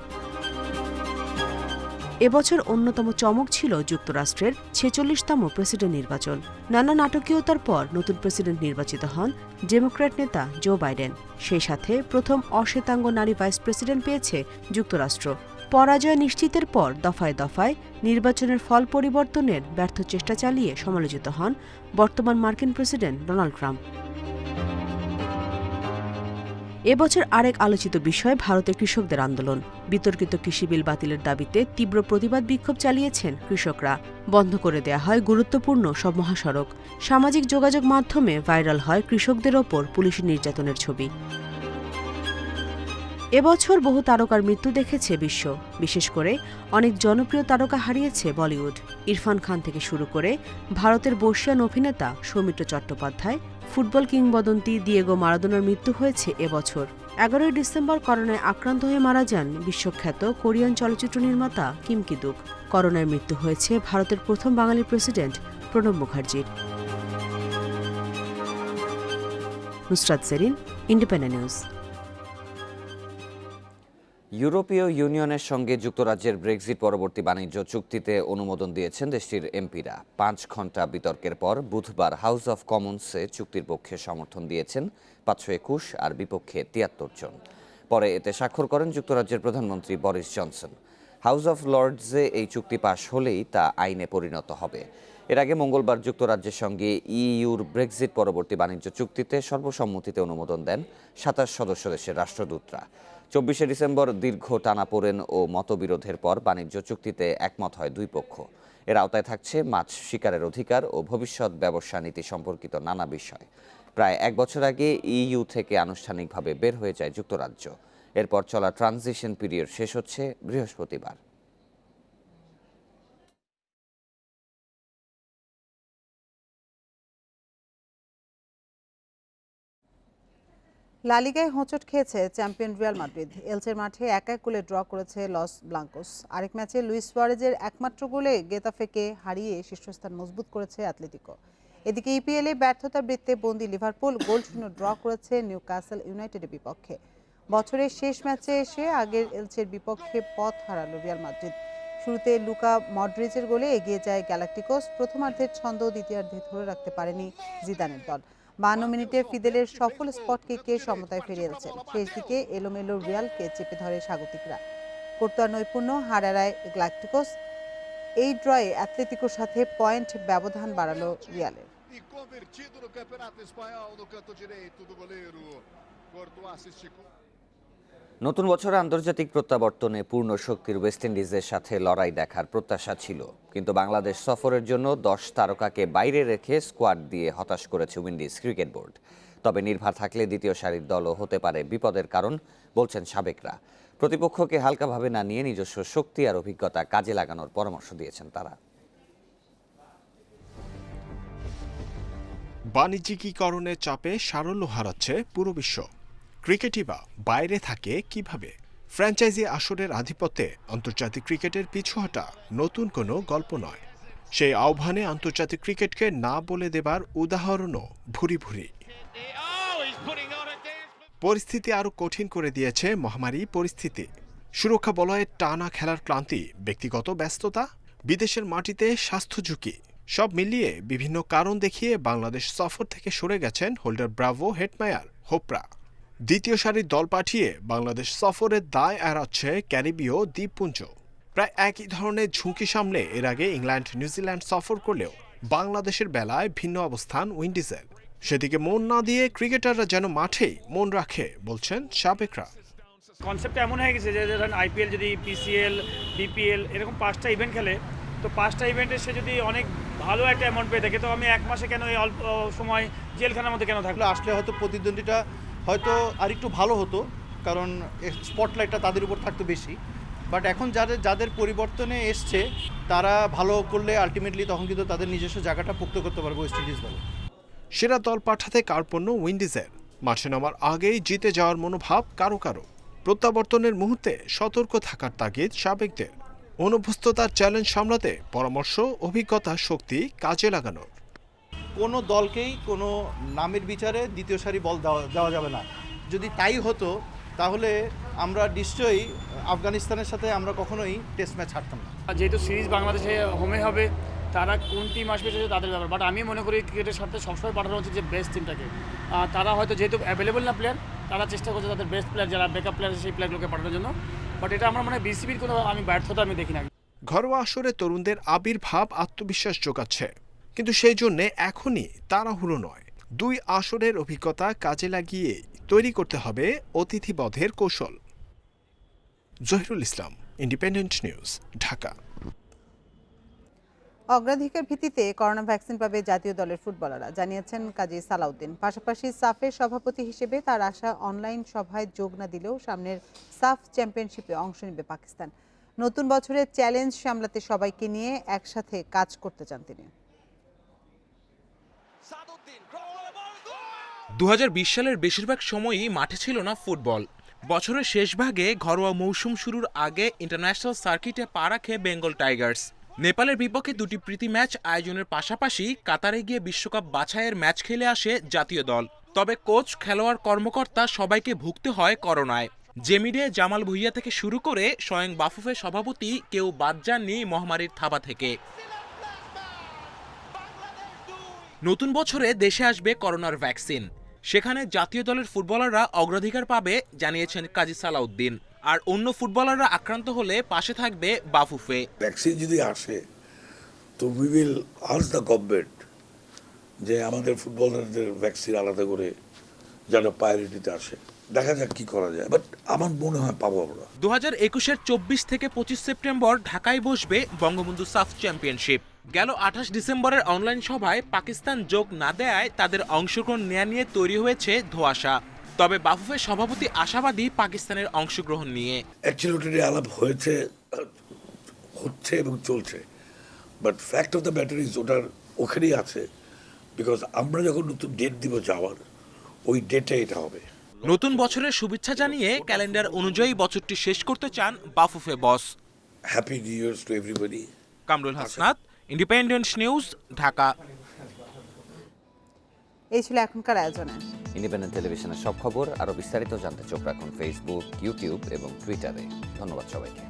এবছর অন্যতম চমক ছিল যুক্তরাষ্ট্রের 46তম প্রেসিডেন্ট নির্বাচন। নানা নাটকীয়তার পর নতুন প্রেসিডেন্ট নির্বাচিত হন ডেমোক্র্যাট নেতা জো বাইডেন। সেই সাথে প্রথম অশ্বেতাঙ্গ নারী ভাইস প্রেসিডেন্ট পেয়েছে যুক্তরাষ্ট্র। পরাজয় নিশ্চিতের পর দফায় দফায় নির্বাচনের ফল পরিবর্তনের ব্যর্থ চেষ্টা চালিয়ে সমালোচিত হন বর্তমান মার্কিন প্রেসিডেন্ট ডোনাল্ড ট্রাম্প। এবছর আরেক আলোচিত বিষয় ভারতের কৃষকদের আন্দোলন। বিতর্কিত কৃষি বিল বাতিলের দাবিতে তীব্র প্রতিবাদ বিক্ষোভ চালিয়েছেন কৃষকরা। বন্ধ করে দেয়া হয় গুরুত্বপূর্ণ সব মহাসড়ক। সামাজিক যোগাযোগ মাধ্যমে ভাইরাল হয় কৃষকদের ওপর পুলিশি নির্যাতনের ছবি। এবছর বহু তারকার মৃত্যু দেখেছে বিশ্ব। বিশেষ করে অনেক জনপ্রিয় তারকা হারিয়েছে বলিউড। ইরফান খান থেকে শুরু করে ভারতের বর্ষিয়ান অভিনেতা সৌমিত্র চট্টোপাধ্যায়, ফুটবল কিংবদন্তি দিয়েগো মারাদোনার মৃত্যু হয়েছে এবছর। 11ই ডিসেম্বর করোনায় আক্রান্ত হয়ে মারা যান বিশ্বখ্যাত কোরিয়ান চলচ্চিত্র নির্মাতা কিম কি-দুক। করোনায় মৃত্যু হয়েছে ভারতের প্রথম বাঙালি প্রেসিডেন্ট প্রণব মুখার্জির। Nusrat Serin, independent news. ইউরোপীয় ইউনিয়নের সঙ্গে যুক্তরাজ্যের ব্রেক্সিট পরবর্তী বাণিজ্য চুক্তিতে অনুমোদন দিয়েছেন দেশটির এমপিরা। 5 ঘণ্টা বিতর্কের পর বুধবার হাউস অব কমন্সে চুক্তির পক্ষে সমর্থন দিয়েছেন 521 আর বিপক্ষে 73 জন। পরে এতে স্বাক্ষর করেন যুক্তরাজ্যের প্রধানমন্ত্রী বরিস জনসন। হাউস অব লর্ডসে এই চুক্তি পাশ হলেই তা আইনে পরিণত হবে। এর আগে মঙ্গলবার যুক্তরাজ্যের সঙ্গে ইইউর ব্রেক্সিট পরবর্তী বাণিজ্য চুক্তিতে সর্বসম্মতিতে অনুমোদন দেন 27 সদস্য দেশের রাষ্ট্রদূতরা। 24শে ডিসেম্বর দীর্ঘ টানাপোড়েন ও মতবিরোধের পর বাণিজ্য চুক্তিতে একমত হয় দুই পক্ষ। এর আওতায় থাকছে মাছ শিকারের অধিকার ও ভবিষ্যৎ ব্যবসা নীতি সম্পর্কিত নানা বিষয়। প্রায় 1 বছর আগে ইইউ থেকে আনুষ্ঠানিকভাবে বের হয়ে যায় যুক্তরাজ্য। এরপর চলা ট্রানজিশন পিরিয়ড শেষ হচ্ছে বৃহস্পতিবার। লা লিগায় হোঁচট খেয়েছে চ্যাম্পিয়ন রিয়াল মাদ্রিদ। এলচের মাঠে 1-1 গোলে ড্র করেছে লস ব্লাঙ্কোস। আরেক ম্যাচে লুইস সুয়ারেজের একমাত্র গোলে গেতাফেকে হারিয়ে শীর্ষস্থান মজবুত করেছে অ্যাটলেটিকো। এদিকে ইপিএলে ব্যর্থতার বৃত্তে বন্দী লিভারপুল গোলশূন্য ড্র করেছে নিউক্যাসল ইউনাইটেডের বিপক্ষে। বছরের শেষ ম্যাচে এসে আগের এলচের বিপক্ষে পথ হারালো রিয়াল মাদ্রিদ। শুরুতে লুকা মডরিচের গোলে এগিয়ে যায় গ্যালাক্টিকোস। প্রথমার্ধের ছন্দ দ্বিতীয়ার্ধে ধরে রাখতে পারেনি জিদানের দল। 52 মিনিটে ফিদেলের সফল স্পট কিকে সমতায় ফিরিয়েছেন। শেষ দিকে এলোমেলো রিয়ালকে চেপে ধরে স্বাগতিকরা। কোর্তোয়ার নৈপুণ্য হারায় গ্যালাক্টিকোস। এই ড্রয়ে অ্যাটলেটিকোর সাথে পয়েন্ট ব্যবধান বাড়ালো রিয়ালের। নতুন বছরে আন্তর্জাতিক প্রত্যাবর্তনে পূর্ণ শক্তির ওয়েস্ট ইন্ডিজের সাথে লড়াই দেখার প্রত্যাশা ছিল, কিন্তু বাংলাদেশ সফরের জন্য 10 তারকাকে বাইরে রেখে স্কোয়াড দিয়ে হতাশ করেছে উইন্ডিজ ক্রিকেট বোর্ড। তবে নির্ভর থাকলে দ্বিতীয় সারির দলও হতে পারে বিপদের কারণ, বলছেন সাবেকরা। প্রতিপক্ষকে হালকাভাবে না নিয়ে নিজস্ব শক্তি আর অভিজ্ঞতা কাজে লাগানোর পরামর্শ দিয়েছেন তারা। বাণিজ্যিকীকরণের চাপে সারল্য হারাচ্ছে পুরো বিশ্ব। ক্রিকেটই বা বাইরে থাকে কিভাবে? ফ্র্যাঞ্চাইজি আসরের আধিপত্যে আন্তর্জাতিক ক্রিকেটের পিছু হটা নতুন কোনো গল্প নয়। সেই আহ্বানে আন্তর্জাতিক ক্রিকেটকে না বলে দেবার উদাহরণও ভুরি ভুরি। পরিস্থিতি আরও কঠিন করে দিয়েছে মহামারী পরিস্থিতি। সুরক্ষা বলয়ের টানা খেলার ক্লান্তি, ব্যক্তিগত ব্যস্ততা, বিদেশের মাটিতে স্বাস্থ্য ঝুঁকি, সব মিলিয়ে বিভিন্ন কারণ দেখিয়ে বাংলাদেশ সফর থেকে সরে গেছেন হোল্ডার ব্রাভো, হেটমায়ার, হোপরা। দ্বিতীয় সারির দল পাঠিয়ে বাংলাদেশ সফরের দায় এড়াচ্ছে ক্যারিবীয় দ্বীপপুঞ্জ। প্রায় একই ধরনের ঝুঁকি সামলে এর আগে ইংল্যান্ড, নিউজিল্যান্ড সফর করলেও বাংলাদেশের বেলায় ভিন্ন অবস্থান উইন্ডিজের। সেদিকে মন না দিয়ে ক্রিকেটাররা যেন মাঠেই মন রাখে, বলছেন সাবেকরা। কনসেপ্ট এমন হয়ে গেছে যে ধরেন আইপিএল যদি পিসিএল, বিপিএল এরকম 5টা ইভেন্ট খেলে, তো 5টা ইভেন্টে সে যদি অনেক ভালো একটা অ্যামাউন্ট পেয়ে থাকে, তো আমি 1 মাসে কেন এই অল্প সময় জেলখানার মধ্যে কেন থাকলে? আসলে হয়তো প্রতিদ্বন্দ্বিতা হয়তো আর একটু ভালো হতো, কারণ স্পটলাইটটা তাদের উপর থাকতো বেশি। বাট এখন যাদের পরিবর্তনে এসছে তারা ভালো করলে আলটিমেটলি তখন কিন্তু তাদের নিজস্ব জায়গাটা পোক্ত করতে পারবে ওয়েস্ট ইন্ডিজ দল। সেরা দল পাঠাতে কার্পণ্য উইন্ডিজের। মাঠে নামার আগেই জিতে যাওয়ার মনোভাব কারো কারো। প্রত্যাবর্তনের মুহূর্তে সতর্ক থাকার তাগিদ সাবেকদের। অনুভূস্ততার চ্যালেঞ্জ সামলাতে পরামর্শ, অভিজ্ঞতা, শক্তি কাজে লাগানোর। কোনো দলকেই কোনো নামের বিচারে দ্বিতীয় সারি বল দেওয়া যাবে না। যদি তাই হতো তাহলে আমরা নিশ্চয়ই আফগানিস্তানের সাথে আমরা কখনোই টেস্ট ম্যাচ হারতাম না। যেহেতু সিরিজ বাংলাদেশে হোমে হবে, তারা কোন টিম আসবে সেটা তাদের ব্যাপার। বাট আমি মনে করি ক্রিকেটের সাথে সবসময় পাঠানো উচিত যে বেস্ট টিমটাকে। তারা হয়তো যেহেতু অ্যাভেলেবল না প্লেয়ার, তারা চেষ্টা করছে তাদের বেস্ট প্লেয়ার যারা ব্যাকআপ প্লেয়ার সেই প্লেয়ারগুলোকে পাঠানোর জন্য। বাট এটা আমার মনে হয় বিসিবির কোনো ব্যর্থতা আমি দেখি না। ঘরোয়া আসরে তরুণদের আবির্ভাব আত্মবিশ্বাস যোগাচ্ছে, কিন্তু সেই জন্যে এখনই তাড়াহুড়ো নয়। 2 আসরের অভিজ্ঞতা কাজে লাগিয়ে তৈরি করতে হবে অতিথিবধের কৌশল। জহিরুল ইসলাম, ইন্ডিপেন্ডেন্ট নিউজ, ঢাকা। অগ্রাধিকার ভিত্তিতে করোনা ভ্যাকসিন পাবে জাতীয় দলের ফুটবলাররা, জানিয়েছেন কাজী সালাউদ্দিন। পাশাপাশি সাফের সভাপতি হিসেবে তার আশা অনলাইন সভায় যোগ না দিলেও সামনের সাফ চ্যাম্পিয়নশিপে অংশ নেবে পাকিস্তান। নতুন বছরের চ্যালেঞ্জ সামলাতে সবাইকে নিয়ে একসাথে কাজ করতে চান তিনি। 2020 সালের বেশিরভাগ সময়ই মাঠে ছিল না ফুটবল। বছরের শেষ ভাগে ঘরোয়া মৌসুম শুরুর আগে ইন্টারন্যাশনাল সার্কিটে পা রাখে বেঙ্গল টাইগার্স। নেপালের বিপক্ষে 2টি প্রীতি ম্যাচ আয়োজনের পাশাপাশি কাতারে গিয়ে বিশ্বকাপ বাছাইয়ের ম্যাচ খেলে আসে জাতীয় দল। তবে কোচ, খেলোয়াড়, কর্মকর্তা সবাইকে ভুগতে হয় করোনায়। জেমিডে, জামাল ভুইয়া থেকে শুরু করে স্বয়ং বাফুফের সভাপতি কেউ বাদ যাননি মহামারীর থাবা থেকে। নতুন বছরে দেশে আসবে করোনার ভ্যাকসিন, সেখানে জাতীয় দলের ফুটবলাররা অগ্রাধিকার পাবে, জানিয়েছেন কাজী সালাউদ্দিন। আর অন্য ফুটবলাররা আক্রান্ত হলে পাশে থাকবে বাফুফে। ভ্যাকসিন যদি আসে তো we will ask the government যে আমাদের ফুটবলারদের ভ্যাকসিন আলাদা করে যেন প্রায়োরিটিতে আসে। দেখা যাক কি করা যায়, বাট আমার মনে হয় পাবো আমরা। 2021-এর 24 থেকে 25 সেপ্টেম্বর ঢাকায় বসবে বঙ্গবন্ধু সাফ চ্যাম্পিয়নশিপ। গেল 28 ডিসেম্বরের অনলাইন সভায় পাকিস্তান যোগ না দেয়ায় তাদের অংশগ্রহণ নেওয়া নিয়ে তৈরি হয়েছে ধোঁয়াশা। তবে বাফুফের সভাপতি আশাবাদী পাকিস্তানের অংশগ্রহণ নিয়ে। অ্যাকচুয়ালি আলাপ হচ্ছে এবং চলছে, but fact of the matter is ওটার ওখানেই আছে, বিকজ আমরা যখন নতুন ডেট দিব যাওয়ার, ওই ডেটে এটা হবে। নতুন বছরের শুভেচ্ছা জানিয়ে ক্যালেন্ডার অনুযায়ী বছরটি শেষ করতে চান Bafufe boss. Happy new years to everybody. Kamrul Hasnat, Independent News, Dhaka. এই ছিল এখনকার আয়োজনে। ইন্ডিপেন্ডেন্ট টেলিভিশনের সব খবর আরও বিস্তারিত জানতে চোখ রাখুন ফেসবুক, ইউটিউব এবং টুইটারে। ধন্যবাদ সবাইকে।